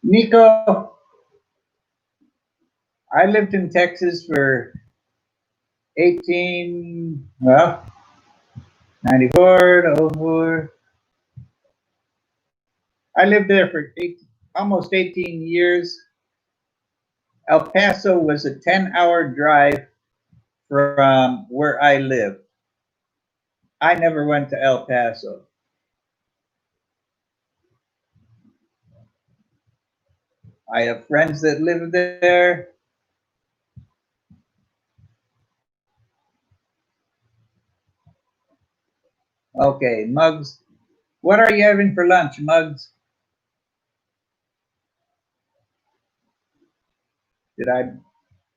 Nico, I lived in Texas for 94 to 04. I lived there for almost 18 years. El Paso was a 10-hour drive from where I lived. I never went to El Paso. I have friends that live there. Okay, Muggs. What are you having for lunch, Muggs? Did I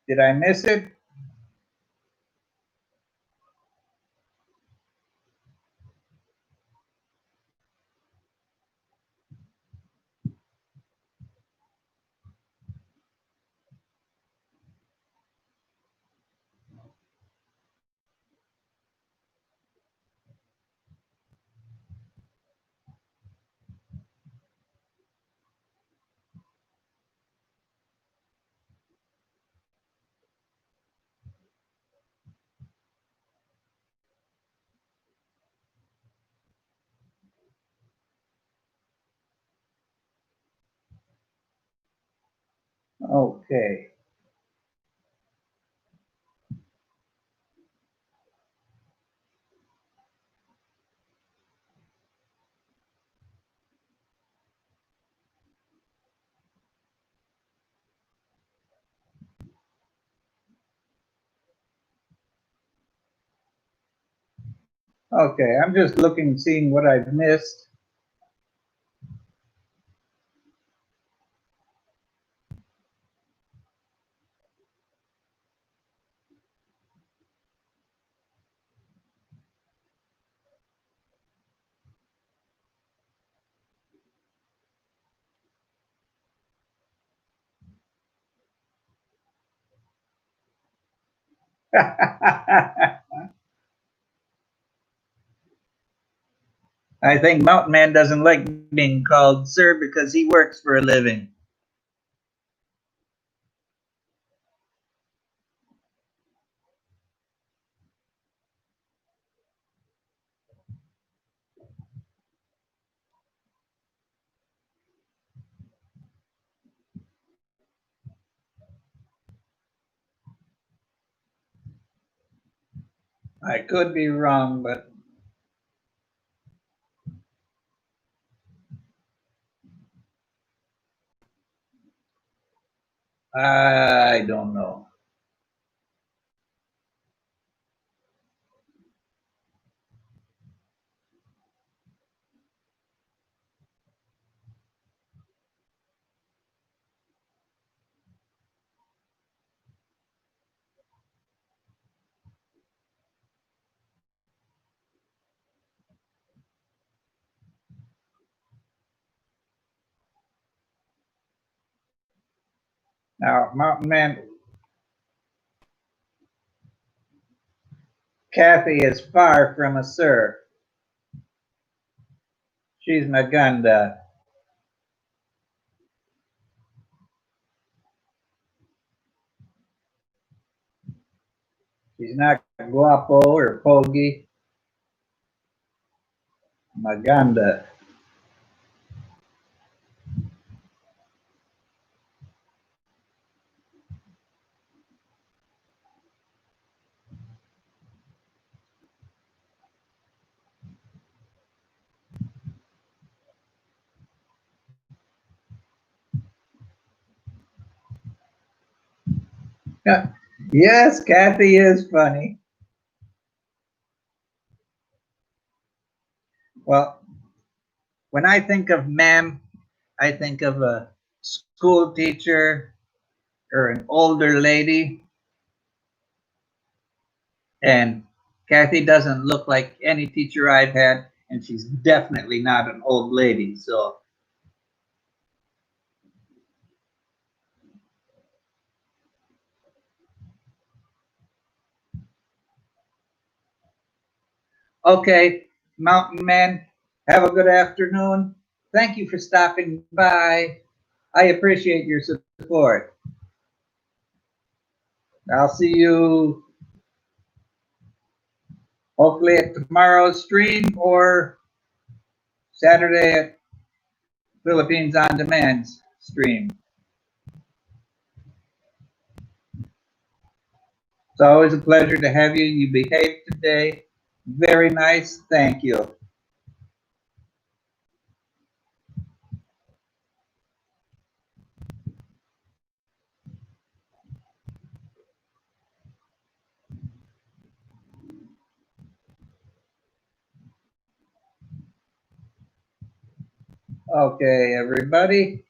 did I miss it? Okay. Okay, I'm just looking, seeing what I've missed. I think Mountain Man doesn't like being called sir because he works for a living. I could be wrong, but I don't know. Now, Mountain Man, Kathy is far from a sir. She's Maganda. She's not guapo or pogi. Maganda. Yes, Kathy is funny. Well, when I think of ma'am, I think of a school teacher or an older lady. And Kathy doesn't look like any teacher I've had, and she's definitely not an old lady. So, okay, Mountain Man, have a good afternoon. Thank you for stopping by. I appreciate your support. I'll see you hopefully at tomorrow's stream or Saturday at Philippines On Demand's stream. It's always a pleasure to have you. You behaved today. Very nice. Thank you. Okay, everybody.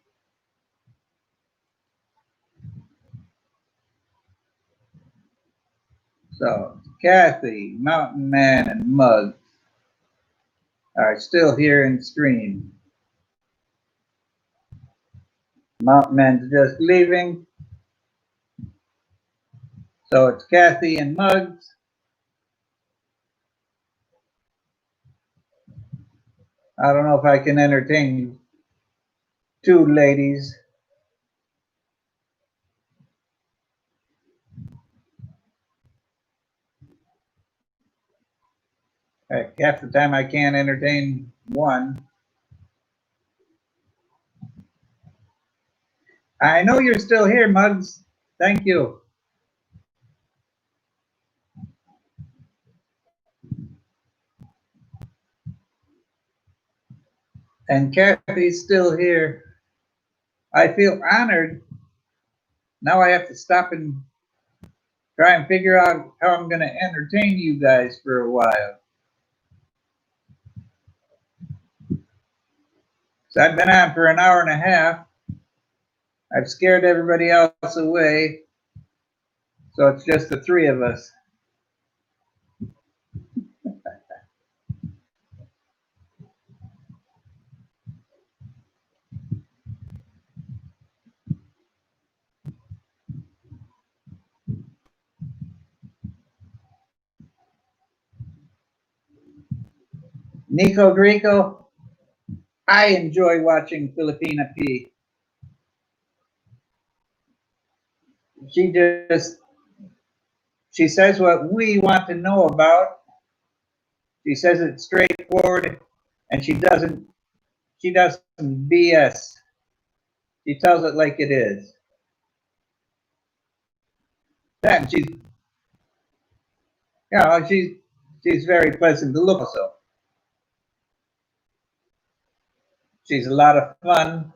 So, Kathy, Mountain Man, and Mug are still here in stream. Mountain Man's just leaving. So it's Kathy and Muggs. I don't know if I can entertain two ladies. Half the time I can't entertain one. I know you're still here, Muggs. Thank you. And Kathy's still here. I feel honored. Now I have to stop and try and figure out how I'm going to entertain you guys for a while. So I've been on for an hour and a half. I've scared everybody else away. So it's just the three of us. Nico Grico, I enjoy watching Filipina P. She says what we want to know about. She says it straightforward, and she doesn't BS. She tells it like it is. And she's very pleasant to look at. Also, she's a lot of fun,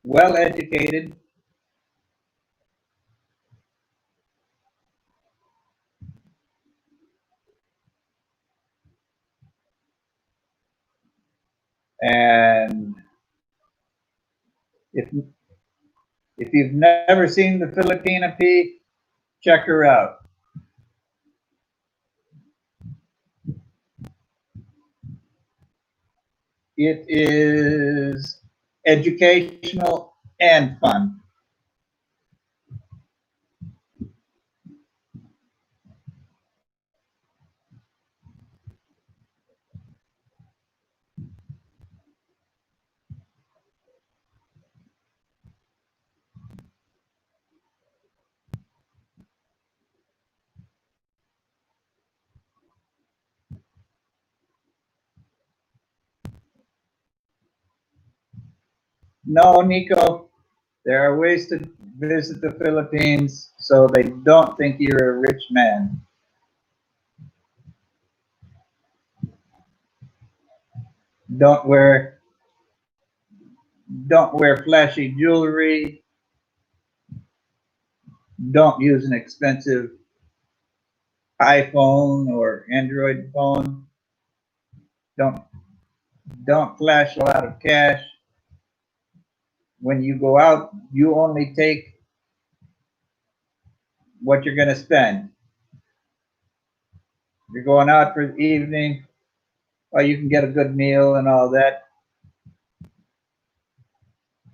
well educated, and if if you've never seen the Filipina P, check her out. It is educational and fun. No, Nico, there are ways to visit the Philippines so they don't think you're a rich man. Don't wear don't wear flashy jewelry. Don't use an expensive iPhone or Android phone. Don't don't flash a lot of cash. When you go out, you only take what you're going to spend. You're going out for the evening, well, you can get a good meal and all that.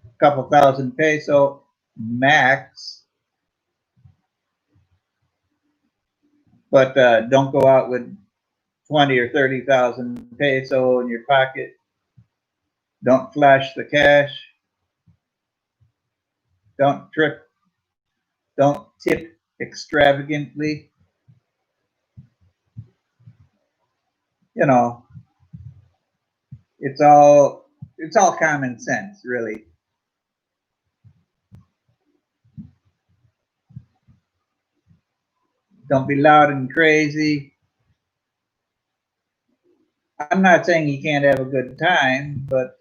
A couple thousand peso max, but don't go out with 20 or 30,000 peso in your pocket. Don't flash the cash. Don't trip. Don't tip extravagantly. You know, it's all common sense, really. Don't be loud and crazy. I'm not saying you can't have a good time, but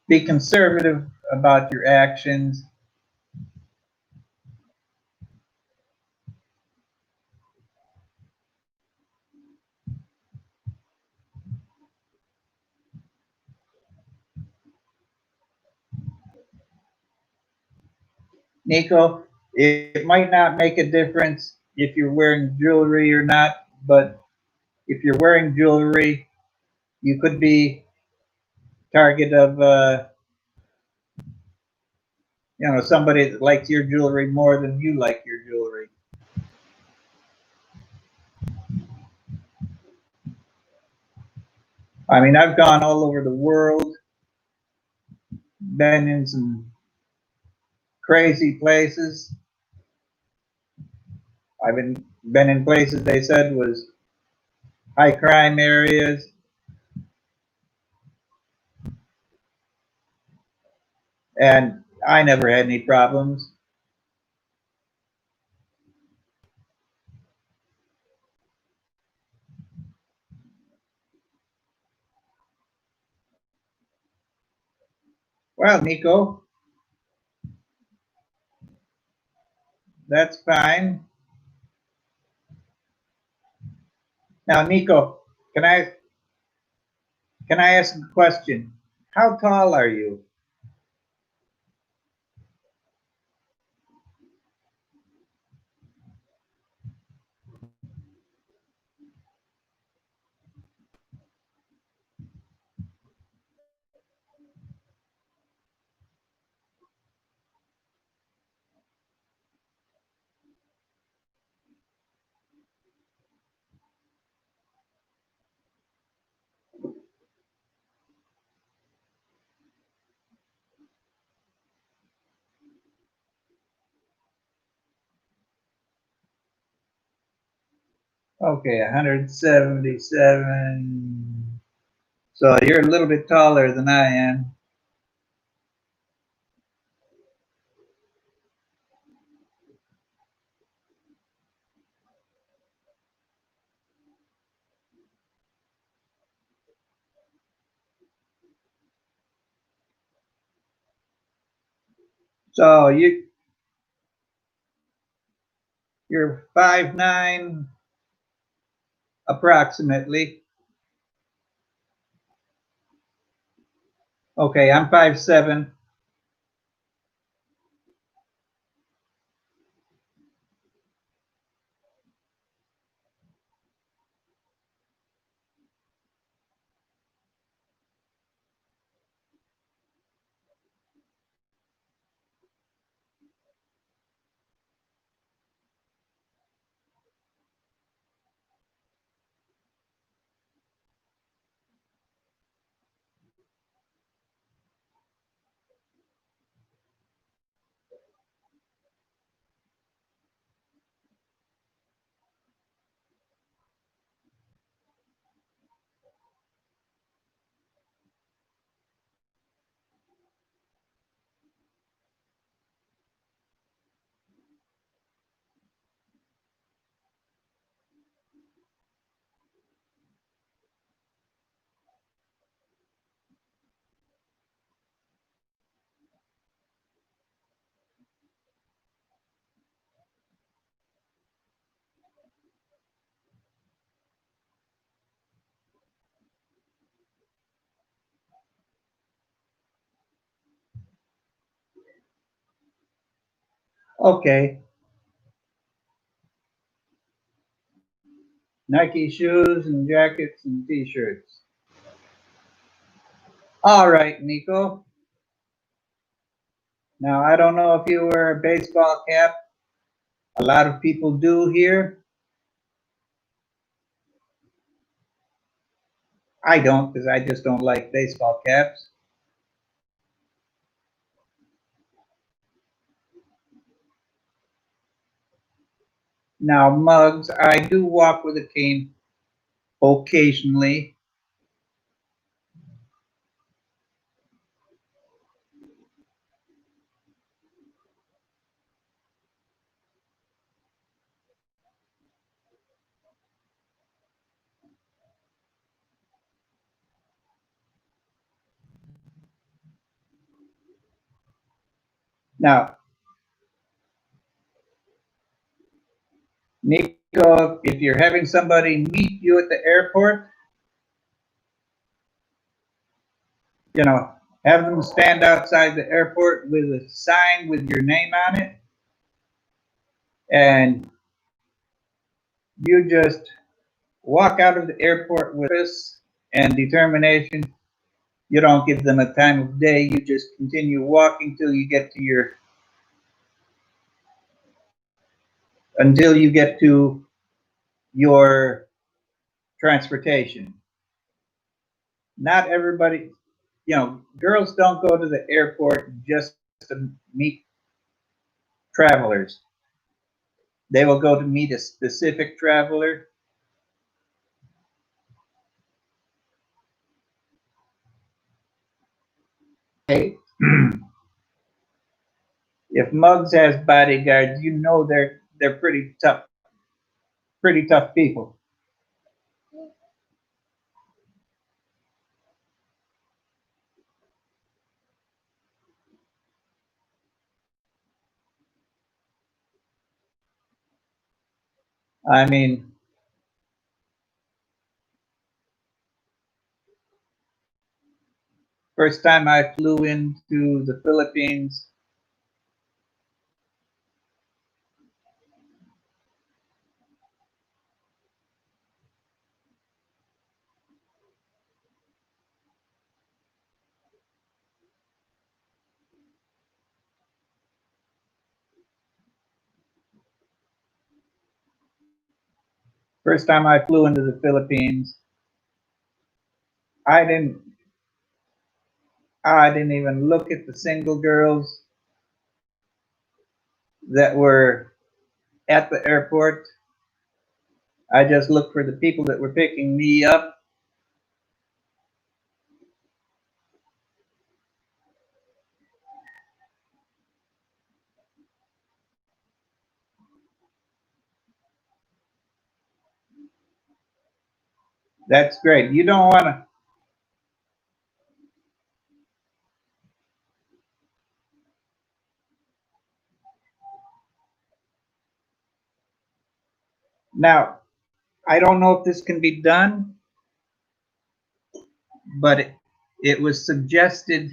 be conservative about your actions. Nico, it might not make a difference if you're wearing jewelry or not, but if you're wearing jewelry, you could be target of somebody that likes your jewelry more than you like your jewelry. I mean, I've gone all over the world, been in some crazy places. I've been in places they said was high crime areas, and I never had any problems. Well, Nico, that's fine. Now, Nico, can I can I ask a question? How tall are you? Okay, 177. So you're a little bit taller than I am. So you're 5'9", approximately. Okay, I'm 5'7". Okay. Nike shoes and jackets and t-shirts. All right, Nico. Now, I don't know if you wear a baseball cap. A lot of people do here. I don't, because I just don't like baseball caps. Now, Muggs, I do walk with a cane occasionally. Now, Nico, if you're having somebody meet you at the airport, you know, have them stand outside the airport with a sign with your name on it, and you just walk out of the airport with us and determination. You don't give them a time of day. You just continue walking till you get to your transportation. Not everybody, girls don't go to the airport just to meet travelers. They will go to meet a specific traveler. Hey, if Muggs has bodyguards, you know they're pretty tough people. I mean, first time I flew into the Philippines, first time I flew into the Philippines, I didn't I didn't even look at the single girls that were at the airport. I just looked for the people that were picking me up. That's great. You don't want to. Now, I don't know if this can be done, but it was suggested.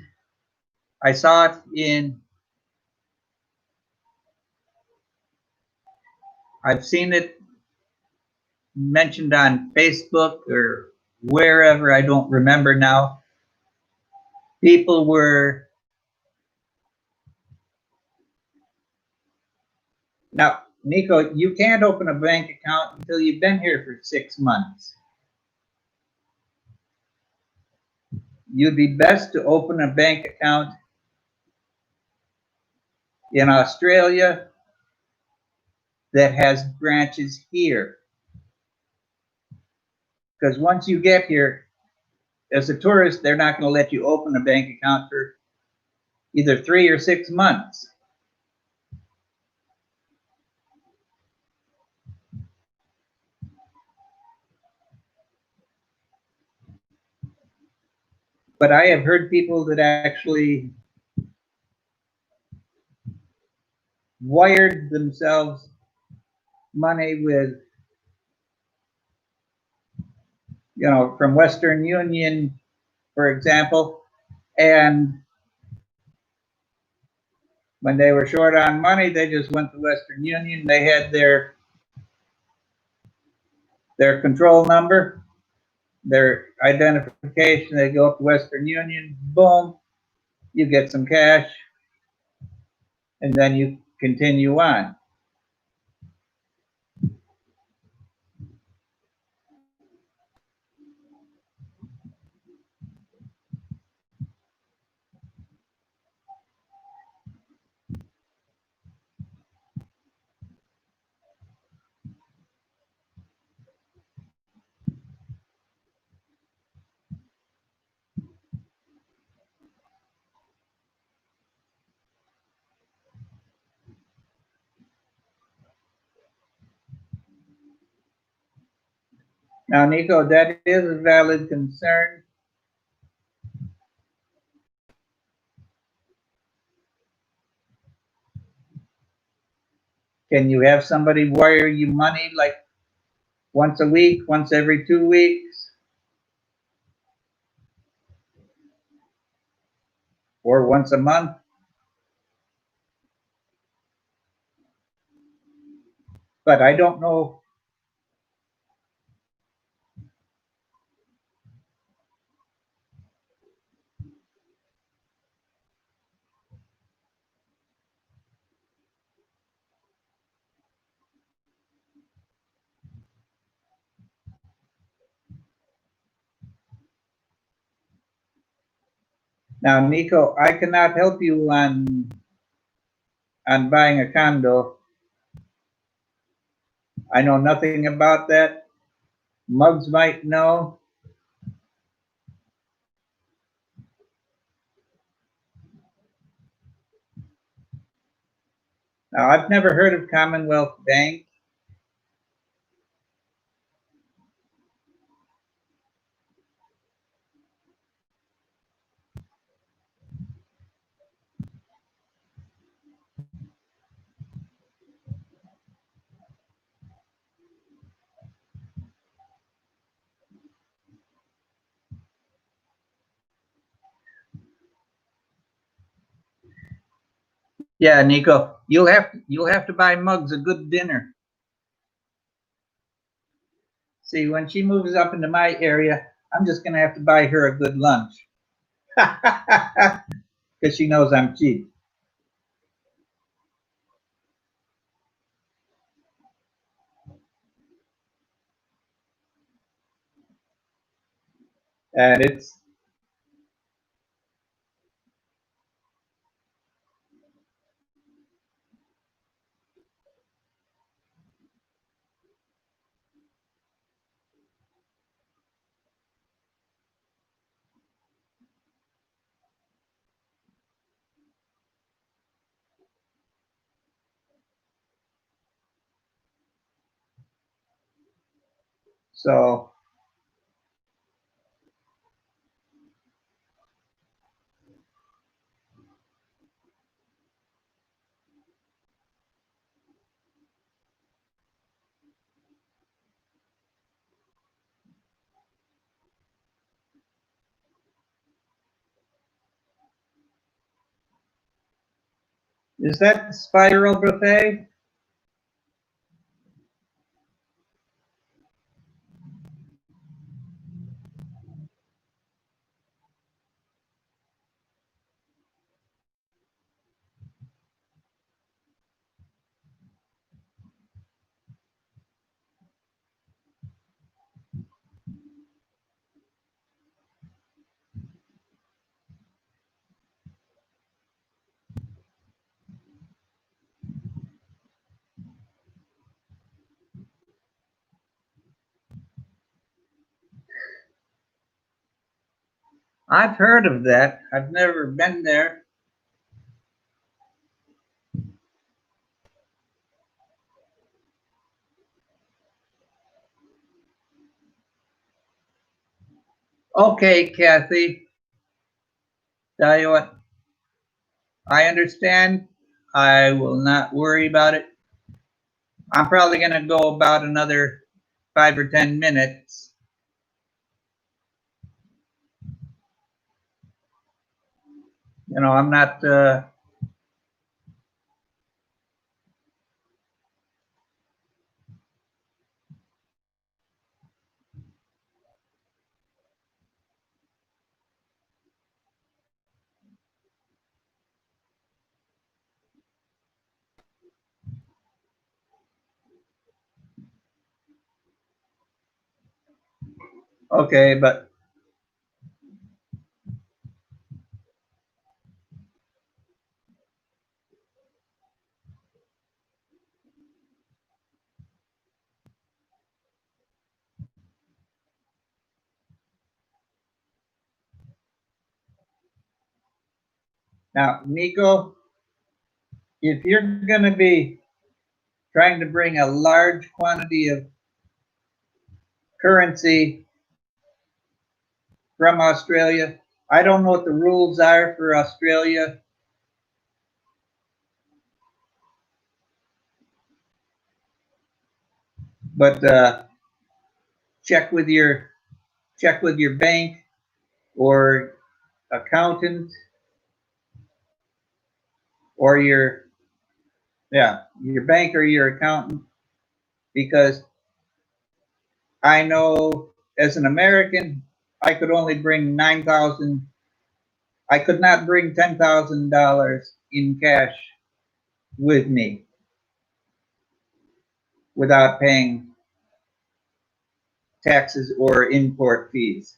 I saw it in, I've seen it mentioned on Facebook or wherever, I don't remember now. People were, now, Nico, you can't open a bank account until you've been here for 6 months. You'd be best to open a bank account in Australia that has branches here. Because once you get here, as a tourist, they're not going to let you open a bank account for either 3 or 6 months. But I have heard people that actually wired themselves money with, from Western Union, for example, and When they were short on money, they just went to Western Union. They had their control number, their identification. They go up to Western Union, boom, you get some cash, and then you continue on. Now, Nico, that is a valid concern. Can you have somebody wire you money like once a week, once every 2 weeks, or once a month? But I don't know. Now, Nico, I cannot help you on buying a condo. I know nothing about that. Muggs might know. Now, I've never heard of Commonwealth Bank. Yeah, Nico, you'll have to buy Muggs a good dinner. See, when she moves up into my area, I'm just gonna have to buy her a good lunch. Because she knows I'm cheap. And it's so is that Spiral Buffet? I've heard of that. I've never been there. Okay, Kathy. Tell you what, I understand. I will not worry about it. I'm probably going to go about another 5 or 10 minutes. You know, I'm not Okay, but now, Nico, if you're going to be trying to bring a large quantity of currency from Australia, I don't know what the rules are for Australia, but check with your check with your bank or accountant or your bank or your accountant, because I know as an American I could only bring 9,000. I could not bring $10,000 in cash with me without paying taxes or import fees.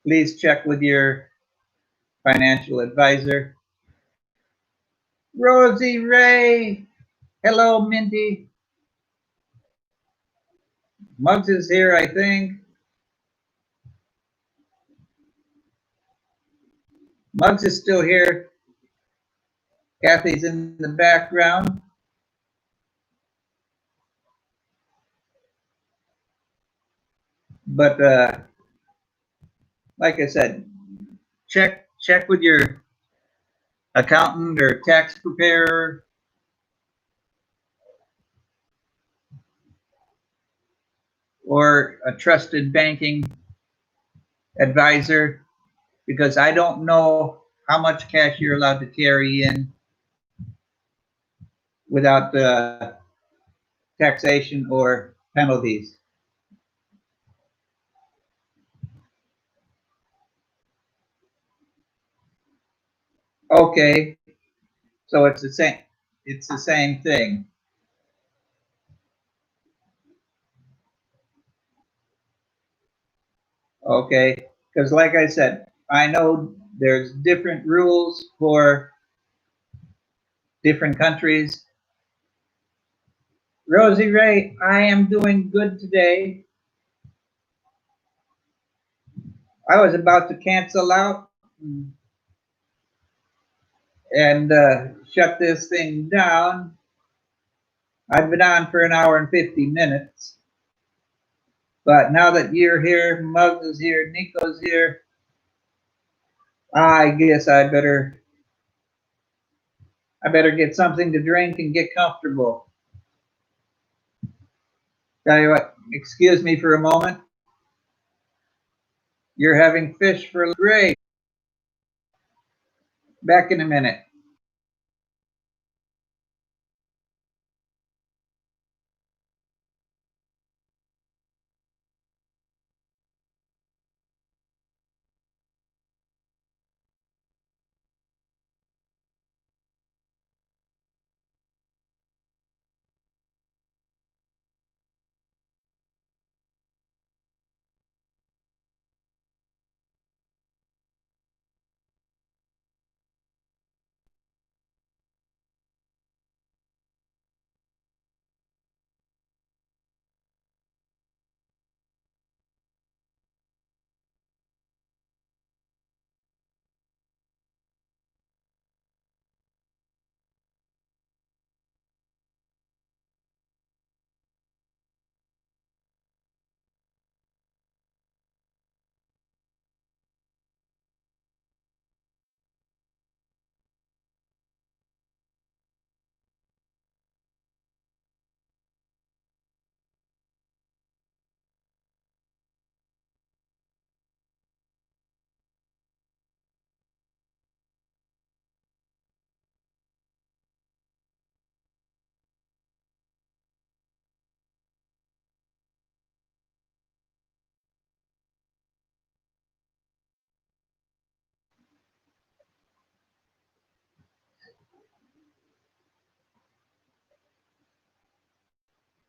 Please check with your financial advisor. Rosie Ray, hello Mindy. Muggs is here, I think. Muggs is still here. Kathy's in the background. But like I said, check with your accountant or tax preparer or a trusted banking advisor, because I don't know how much cash you're allowed to carry in without taxation or penalties. Okay, so it's the same. It's the same thing. Okay, because like I said, I know there's different rules for different countries. Rosie Ray, I am doing good today. I was about to cancel out and shut this thing down. I've been on for an hour and 50 minutes. But now that you're here, Muggs is here, Nico's here, I guess I better get something to drink and get comfortable. Tell you what, excuse me for a moment. You're having fish for great. Back in a minute.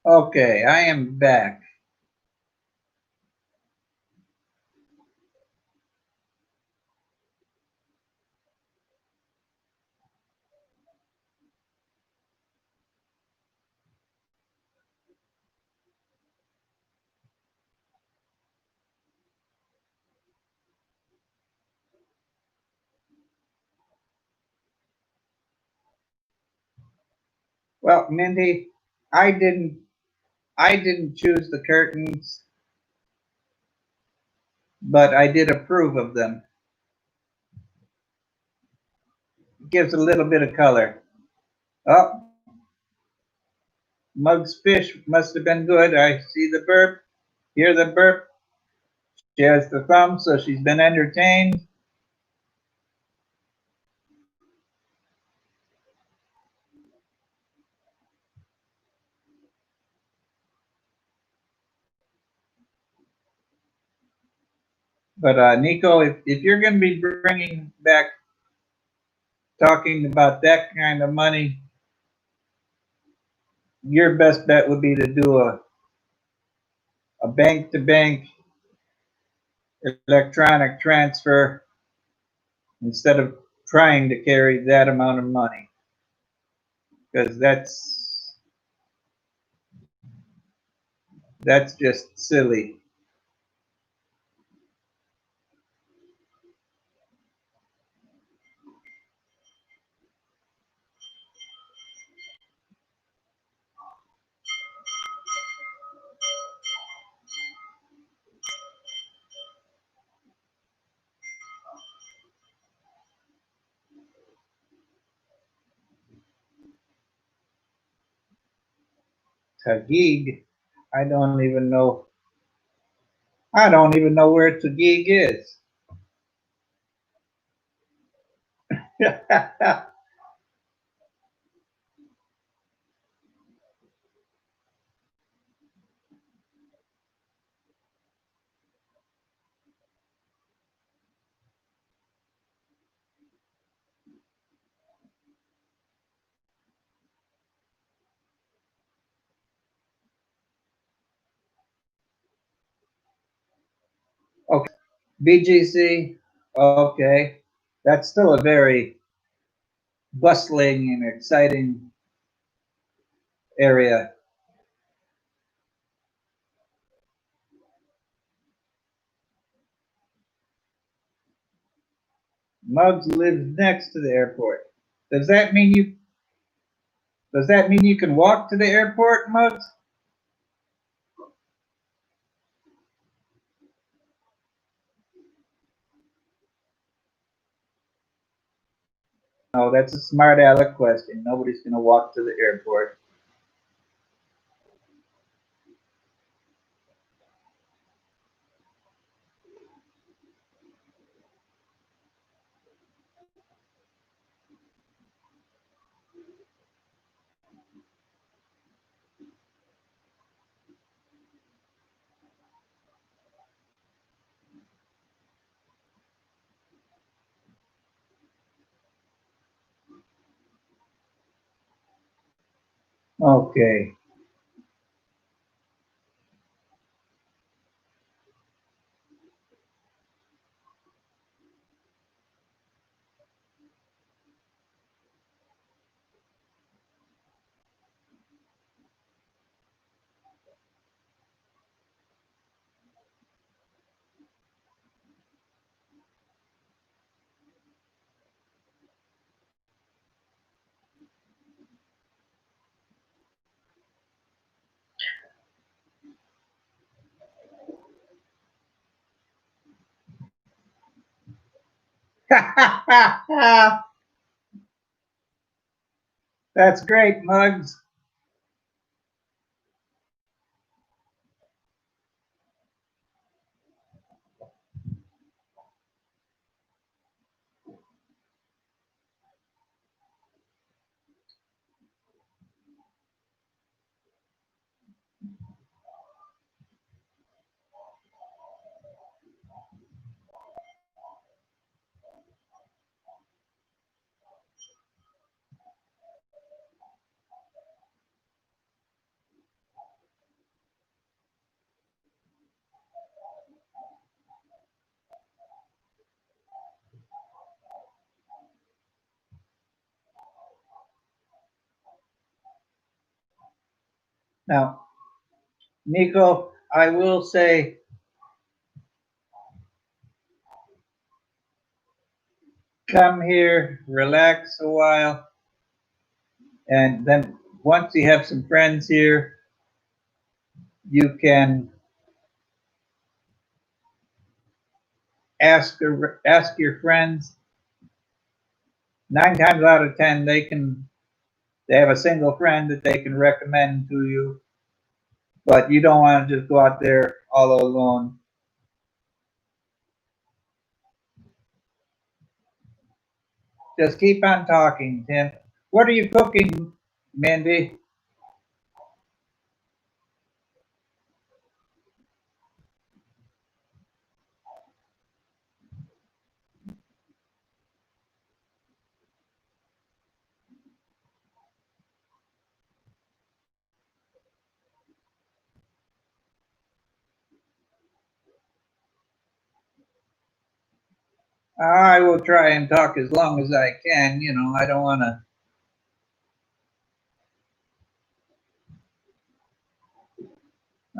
Okay, I am back. Well, Mindy, I didn't I didn't choose the curtains, but I did approve of them. It gives a little bit of color. Oh, Mug's fish must have been good. I see the burp, hear the burp. She has the thumb, so she's been entertained. But Nico, if you're going to be bringing back talking about that kind of money, your best bet would be to do a bank to bank electronic transfer instead of trying to carry that amount of money, because that's just silly. Taguig, I don't even know. I don't even know where Taguig is. Okay, BGC. Okay, that's still a very bustling and exciting area. Muggs lives next to the airport. Does that mean you? Does that mean you can walk to the airport, Muggs? No, that's a smart aleck question. Nobody's going to walk to the airport. Okay. That's great, Muggs. Now, Nico, I will say come here, relax a while, and then once you have some friends here, you can ask your friends. 9 times out of 10, they have a single friend that they can recommend to you, but you don't want to just go out there all alone. Just keep on talking, Tim. What are you cooking, Mindy? I will try and talk as long as I can. I don't want to.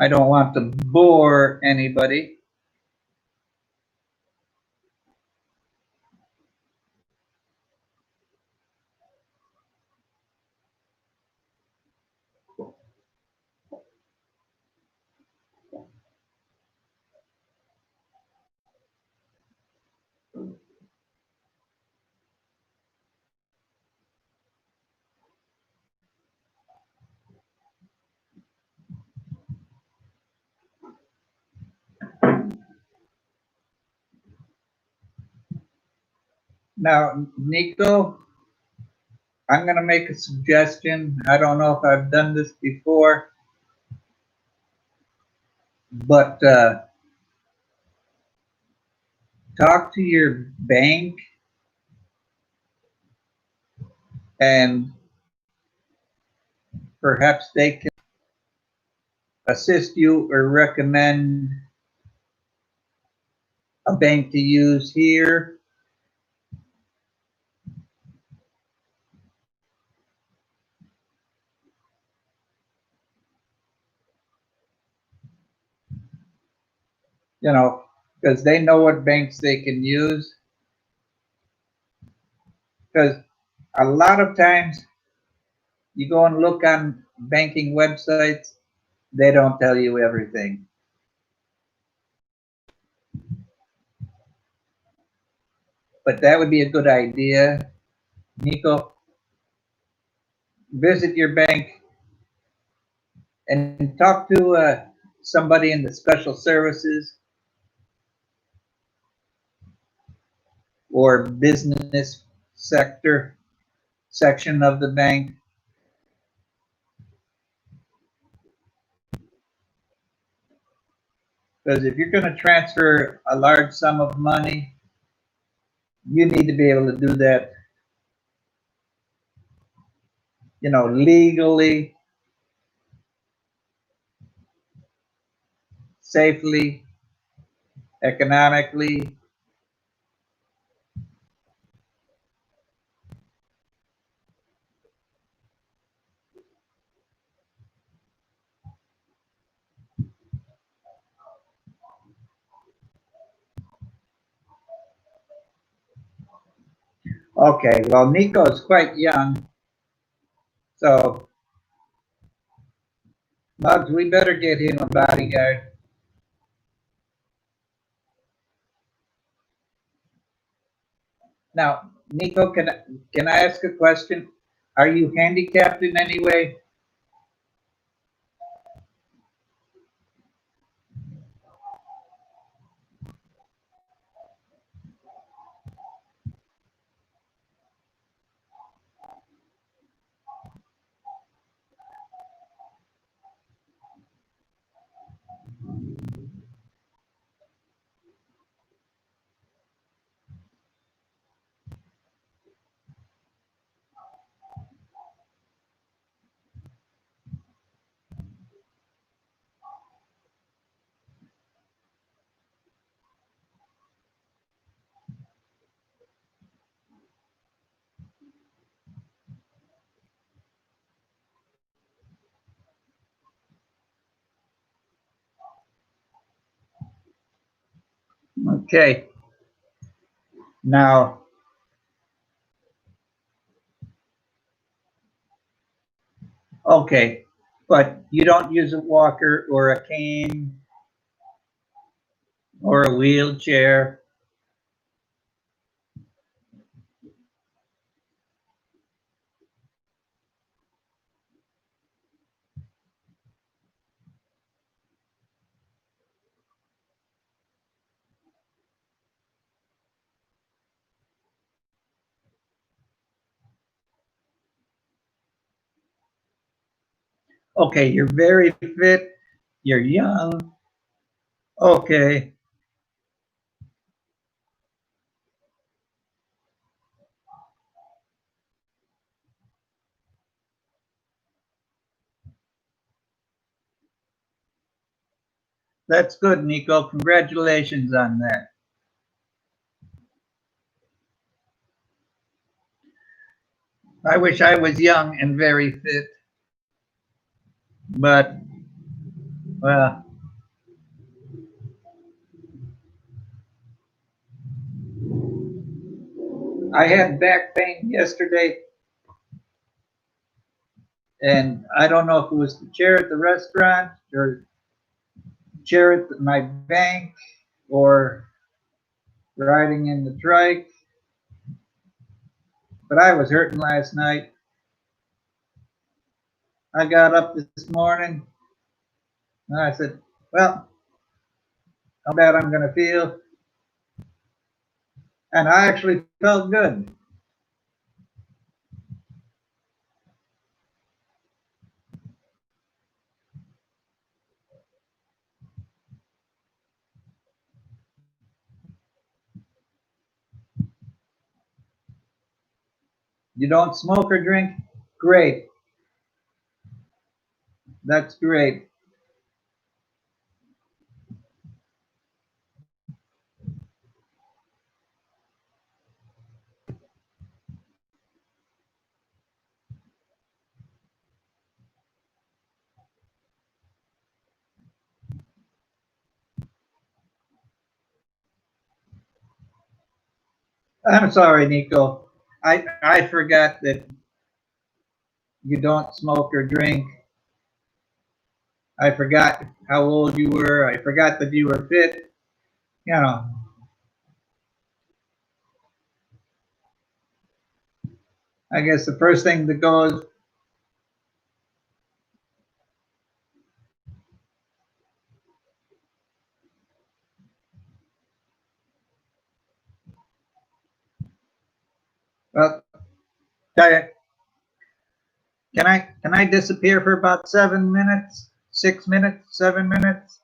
I don't want to bore anybody. Now, Nico, I'm going to make a suggestion. I don't know if I've done this before, but talk to your bank and perhaps they can assist you or recommend a bank to use here. Because they know what banks they can use. Because a lot of times you go and look on banking websites, they don't tell you everything. But that would be a good idea. Nico, visit your bank and talk to somebody in the special services or business sector section of the bank. Because if you're going to transfer a large sum of money, you need to be able to do that, legally, safely, economically. Okay, well, Nico is quite young, so Muggs, we better get him a bodyguard. Now, Nico, can I ask a question? Are you handicapped in any way? Okay. Now, Okay, but you don't use a walker or a cane or a wheelchair. Okay, you're very fit. You're young. Okay. That's good, Nico. Congratulations on that. I wish I was young and very fit, but, well, I had back pain yesterday, and I don't know if it was the chair at the restaurant or chair at my bank or riding in the trike, but I was hurting last night. I got up this morning and I said, well, how bad I'm going to feel. And I actually felt good. You don't smoke or drink? Great. That's great. I'm sorry, Nico. I forgot that you don't smoke or drink. I forgot how old you were. I forgot that you were fit. You know, I guess the first thing that goes, well, can I disappear for about 7 minutes, 6 minutes, 7 minutes?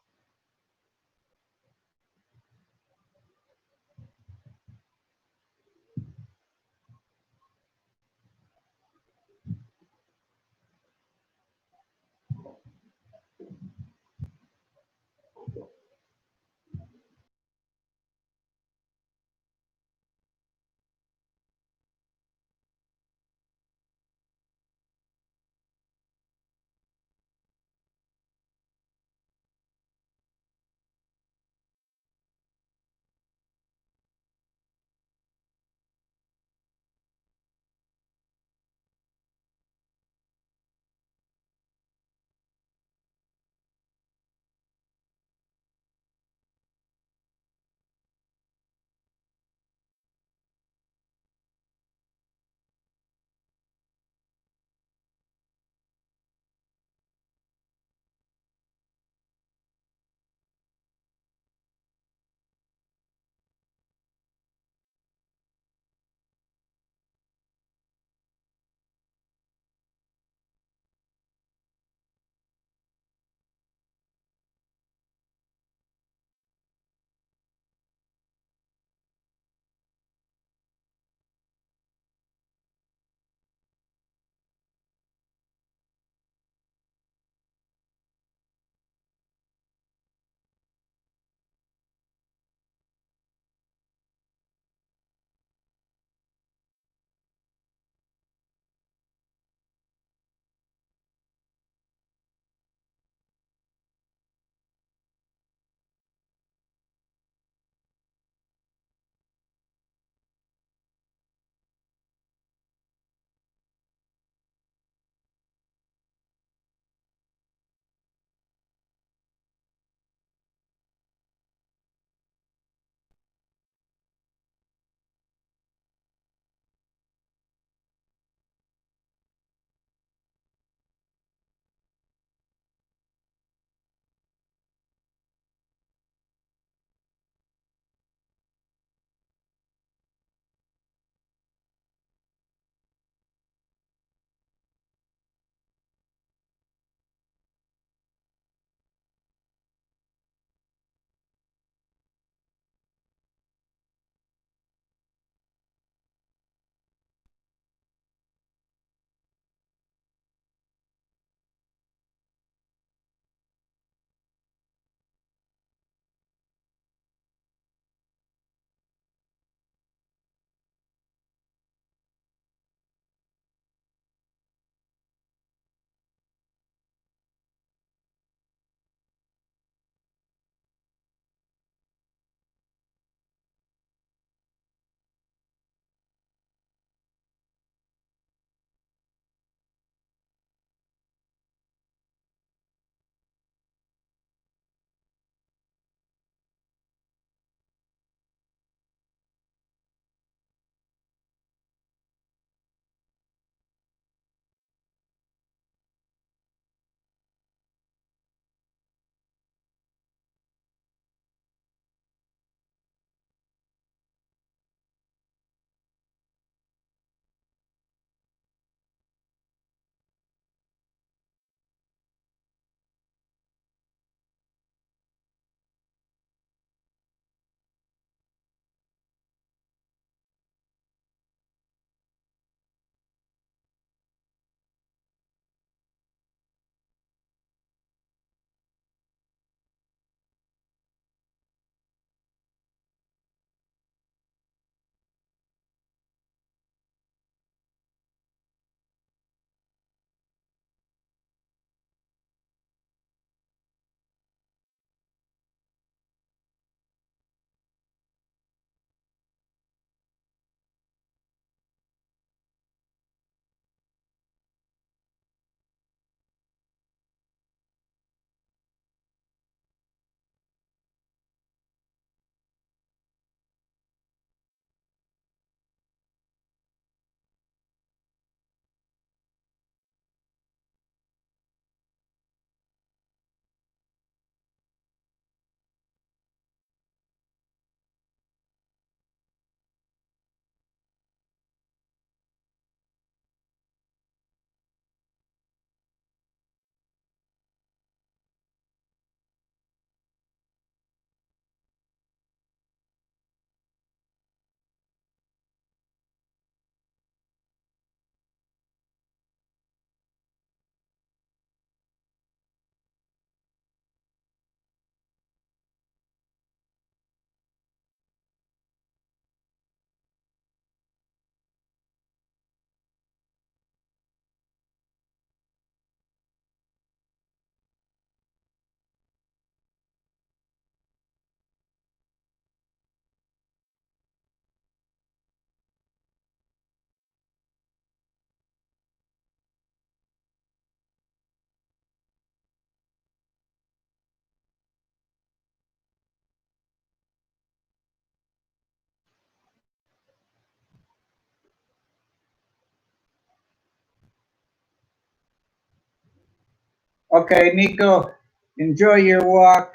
Okay, Nico, enjoy your walk.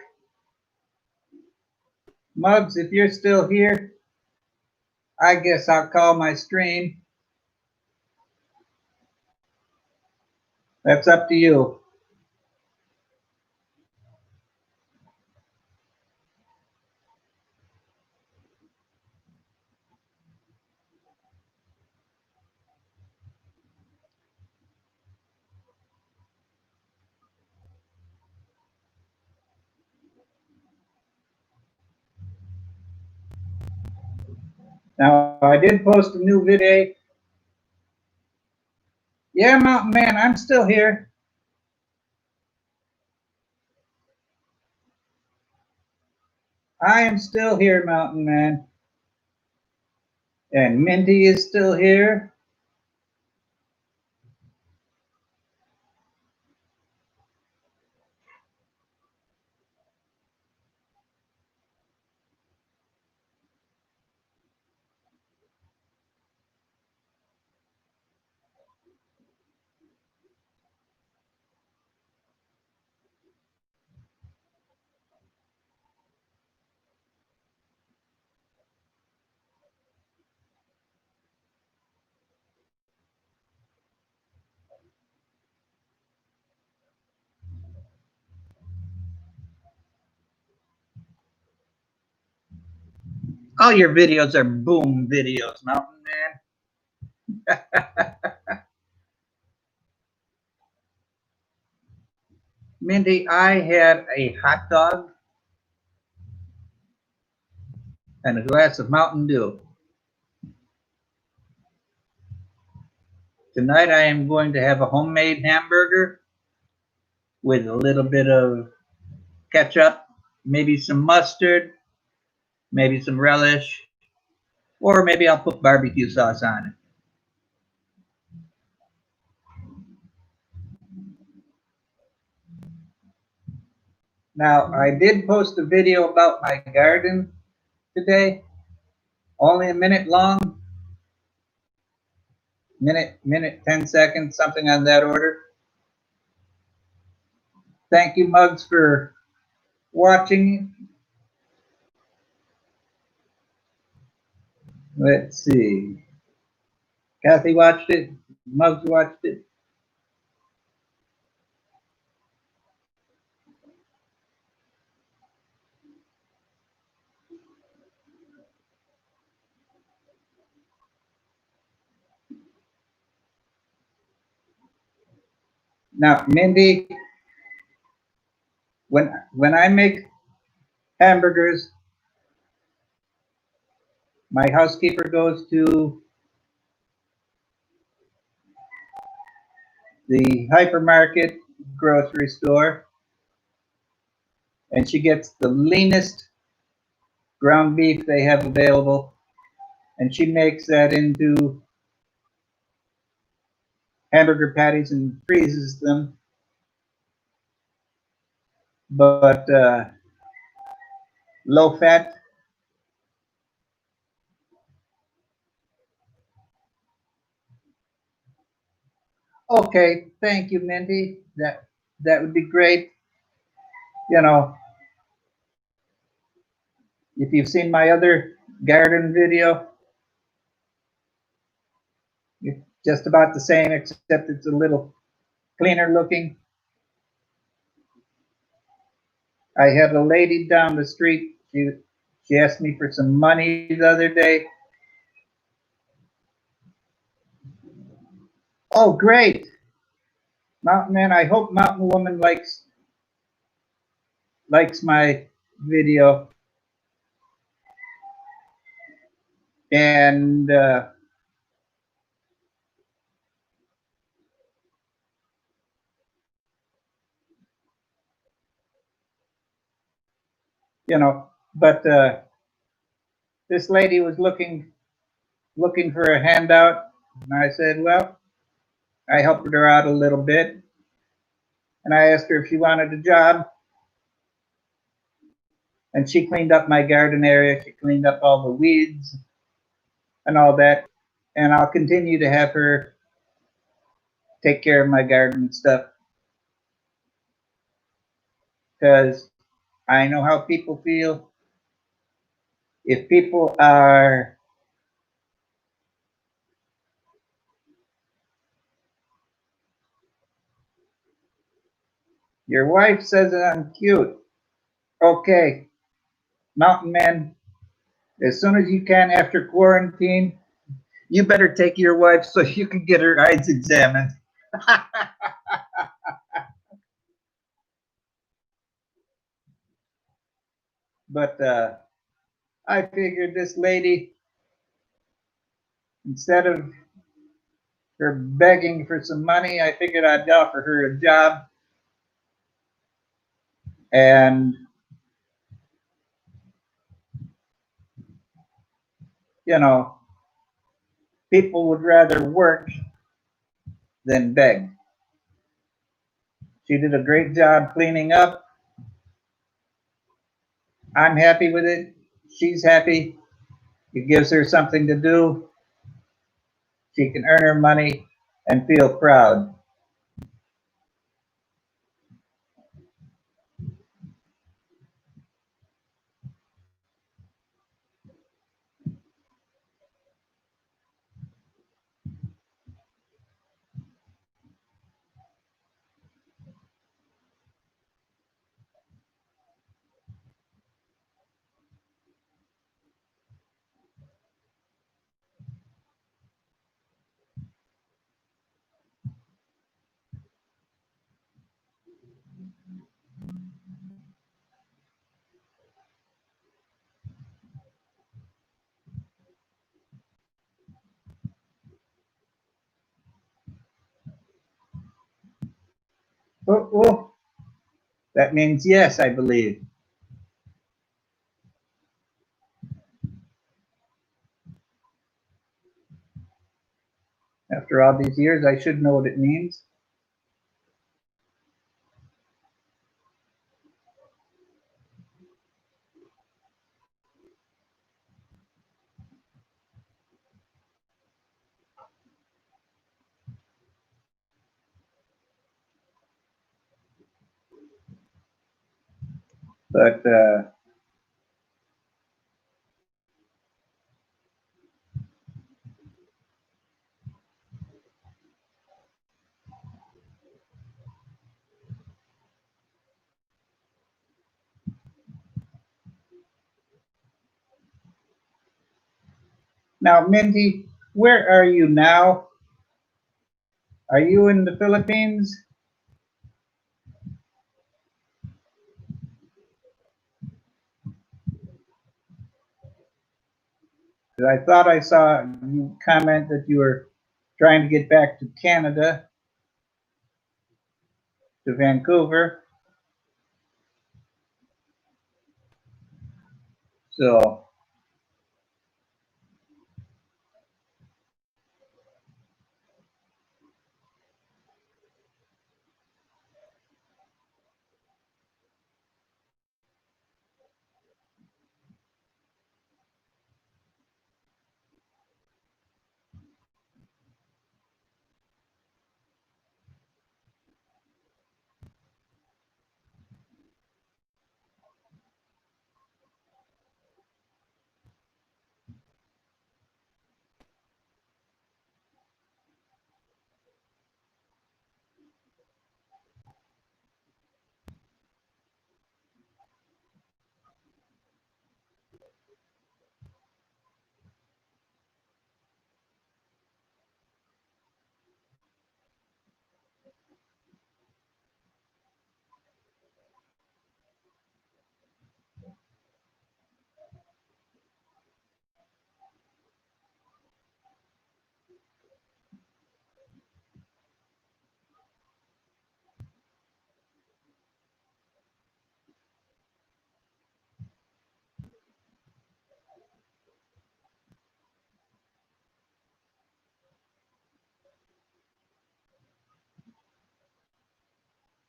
Muggs, if you're still here, I guess I'll call my stream. That's up to you. Now, I did post a new video. Yeah, Mountain Man, I'm still here. I am still here, Mountain Man. And Mindy is still here. All your videos are boom videos, Mountain Man. Mindy, I had a hot dog and a glass of Mountain Dew. Tonight I am going to have a homemade hamburger with a little bit of ketchup, maybe some mustard, maybe some relish, or maybe I'll put barbecue sauce on it. Now, I did post a video about my garden today, only a minute long, minute 10 seconds, something on that order. Thank you, Muggs, for watching. Let's see. Kathy watched it. Muggs watched it. Now, Mindy, when I make hamburgers, my housekeeper goes to the hypermarket grocery store and she gets the leanest ground beef they have available and she makes that into hamburger patties and freezes them. But low fat. Okay, thank you, Mindy. That would be great. You know, if you've seen my other garden video, it's just about the same, except it's a little cleaner looking. I had a lady down the street. She asked me for some money the other day. Oh, great, Mountain Man. I hope Mountain Woman likes my video. And you know, but this lady was looking for a handout, and I said, well, I helped her out a little bit, and I asked her if she wanted a job, and she cleaned up my garden area. She cleaned up all the weeds and all that, and I'll continue to have her take care of my garden and stuff. because I know how people feel. If people are, your wife says that I'm cute. Okay, mountain man, as soon as you can after quarantine, you better take your wife so you can get her eyes examined. But I figured this lady, instead of her begging for some money, I figured I'd offer her a job. And, you know, people would rather work than beg. She did a great job cleaning up. I'm happy with it. She's happy. It gives her something to do. She can earn her money and feel proud. Oh, oh, that means yes, I believe. After all these years, I should know what it means. But now, Mindy, where are you now? Are you in the Philippines? 'Cause I thought I saw you comment that you were trying to get back to Canada, to Vancouver. So,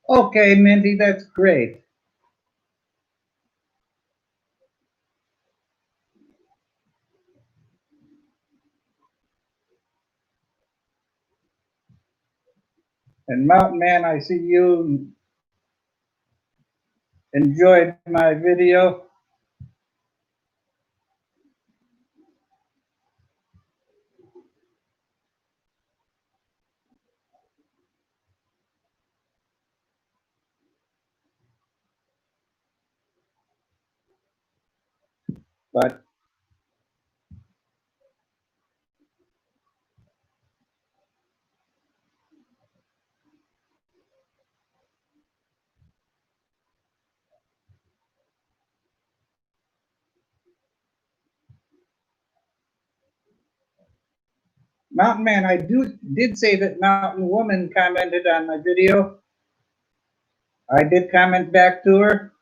okay, Mindy, that's great. And Mountain Man, I see you enjoyed my video. But Mountain Man, I did say that Mountain Woman commented on my video. I did comment back to her.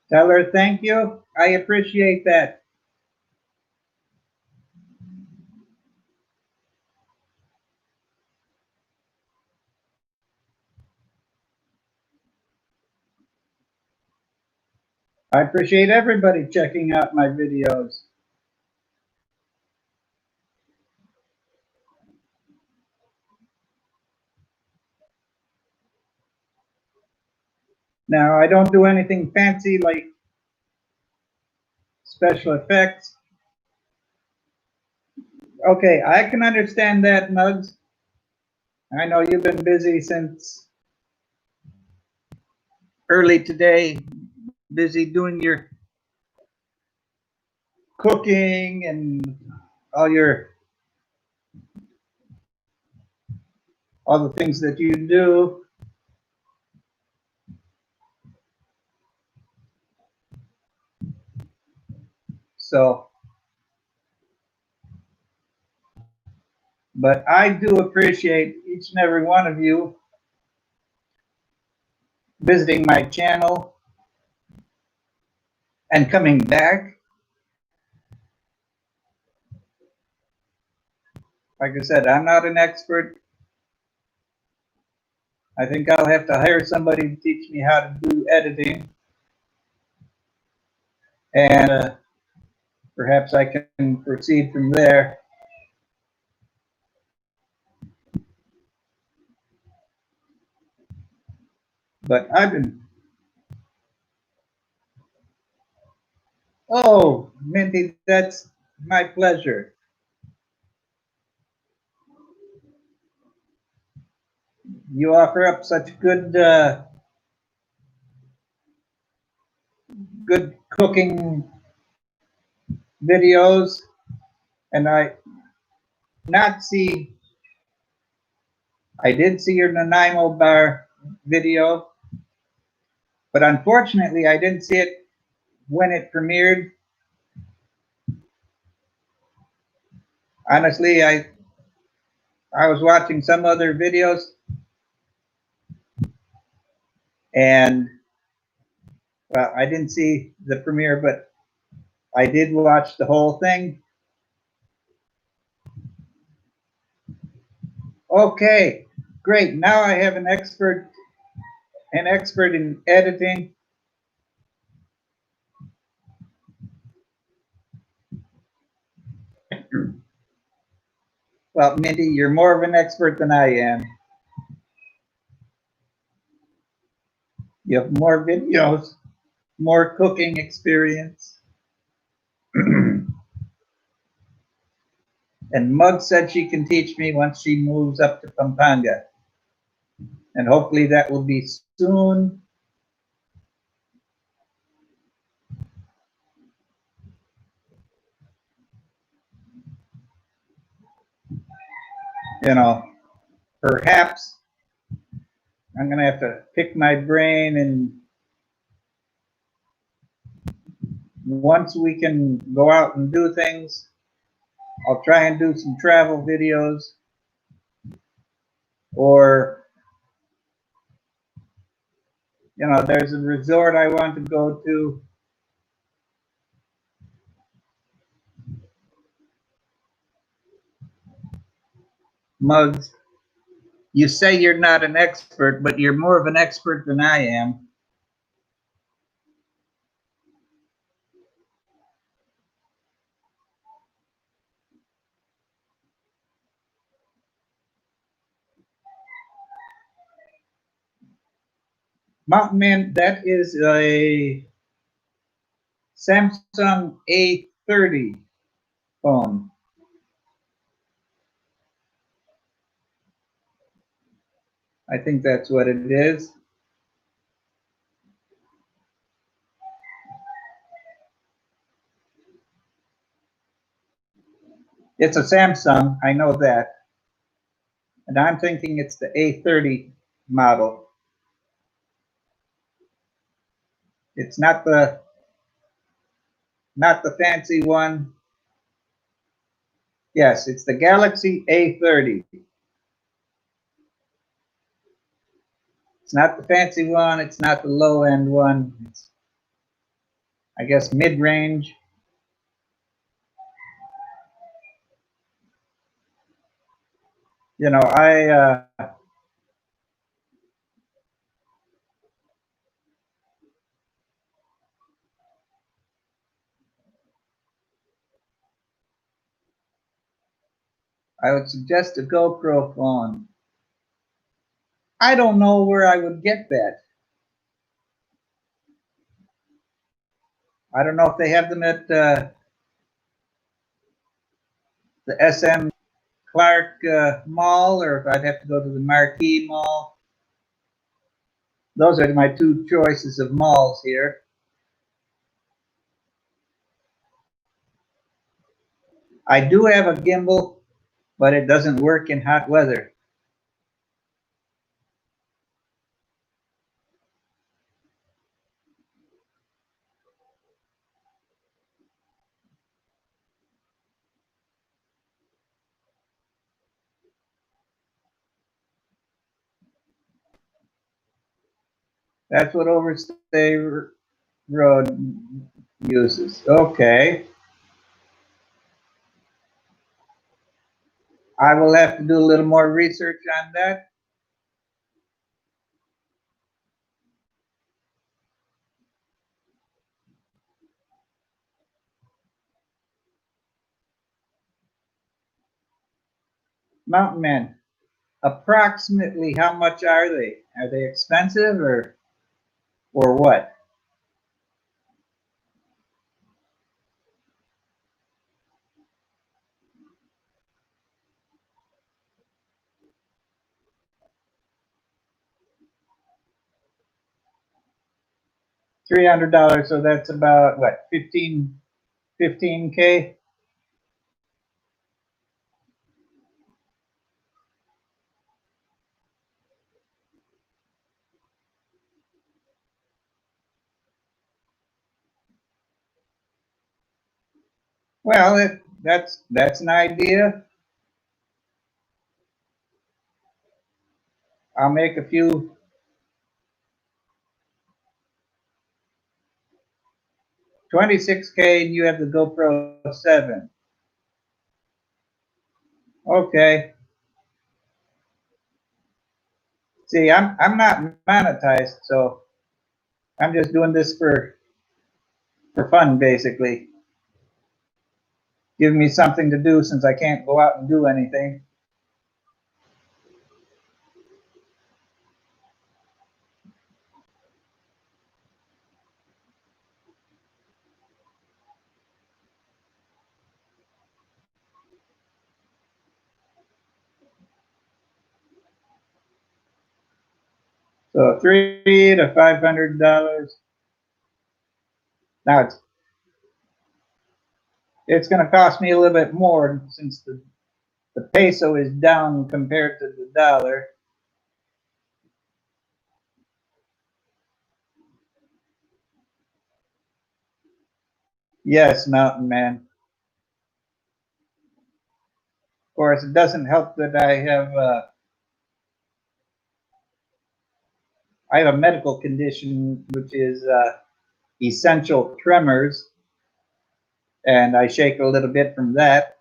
Tell her thank you. I appreciate that. I appreciate everybody checking out my videos. Now, I don't do anything fancy like special effects. Okay, I can understand that, Muggs. I know you've been busy since early today, busy doing your cooking and all your all the things that you do. So, but I do appreciate each and every one of you visiting my channel and coming back. Like I said, I'm not an expert. I think I'll have to hire somebody to teach me how to do editing. And perhaps I can proceed from there. But I've been, oh, Minty, that's my pleasure. You offer up such good cooking videos, and not see, I did see your Nanaimo bar video, but unfortunately I didn't see it when it premiered. Honestly, I was watching some other videos, and well, I didn't see the premiere, but I did watch the whole thing. Okay, great. Now I have an expert in editing. Well, Mindy, you're more of an expert than I am. You have more videos, more cooking experience. And Mug said she can teach me once she moves up to Pampanga. And hopefully that will be soon. You know, perhaps I'm going to have to pick my brain, and once we can go out and do things, I'll try and do some travel videos, or, you know, there's a resort I want to go to. Mugs, you say you're not an expert, but you're more of an expert than I am. Mountain Man, that is a Samsung A30 phone. I think that's what it is. It's a Samsung, I know that. And I'm thinking it's the A30 model. It's not the fancy one. Yes, it's the Galaxy A30. It's not the fancy one, it's not the low end one. It's, I guess, mid range. You know, I would suggest a GoPro phone. I don't know where I would get that. I don't know if they have them at the SM Clark Mall, or if I'd have to go to the Marquee Mall. Those are my two choices of malls here. I do have a gimbal, but it doesn't work in hot weather. That's what Overstay Road uses. Okay. I will have to do a little more research on that. Mountain Men, approximately how much are they? Are they expensive or what? $300. So that's about what, 15K? Well, that's an idea. I'll make a few. 26K, and you have the GoPro 7. Okay. See, I'm not monetized, so I'm just doing this for fun, basically. Give me something to do since I can't go out and do anything. So $300 to $500. Now it's going to cost me a little bit more since the peso is down compared to the dollar. Yes, Mountain Man. Of course, it doesn't help that I have a medical condition which is essential tremors, and I shake a little bit from that,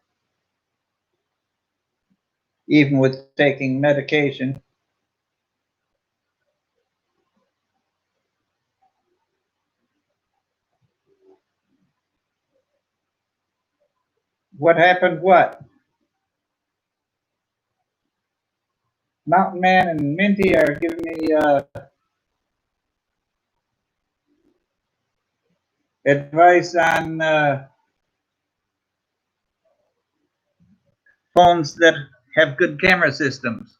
even with taking medication. What happened? What? Mountain Man and Minty are giving me advice on phones that have good camera systems.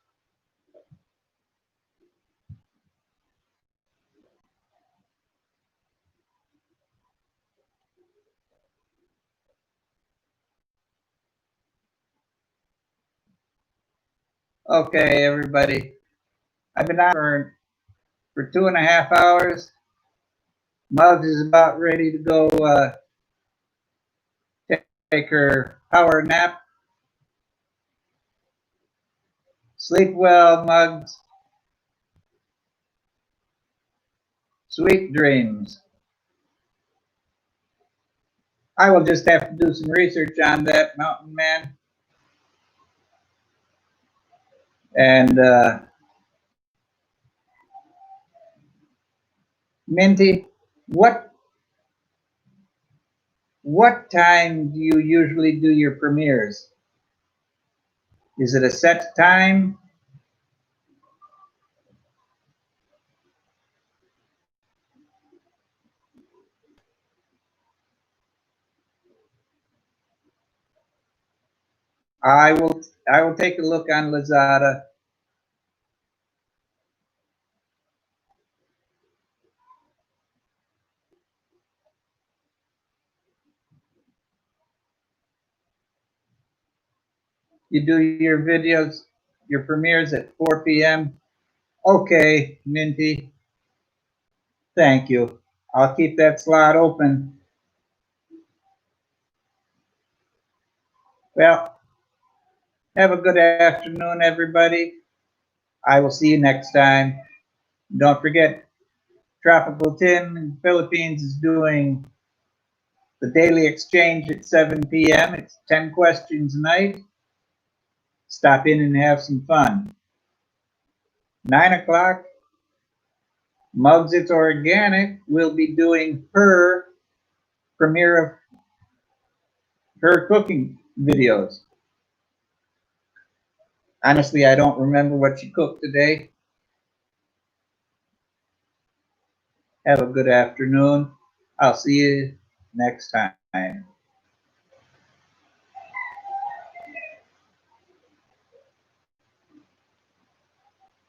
Okay, everybody. I've been on for 2.5 hours. Muggs is about ready to go take her power nap. Sleep well, Muggs. Sweet dreams. I will just have to do some research on that, Mountain Man. And Minty, what time do you usually do your premieres? Is it a set time? I will take a look on Lazada. You do your videos, your premieres at 4 p.m. Okay, Minty. Thank you. I'll keep that slot open. Well, have a good afternoon, everybody. I will see you next time. Don't forget, Tropical Tin in the Philippines is doing the daily exchange at 7 p.m. It's 10 questions a night. Stop in and have some fun. 9 o'clock, Muggs It's Organic will be doing her premiere of her cooking videos. Honestly, I don't remember what she cooked today. Have a good afternoon. I'll see you next time.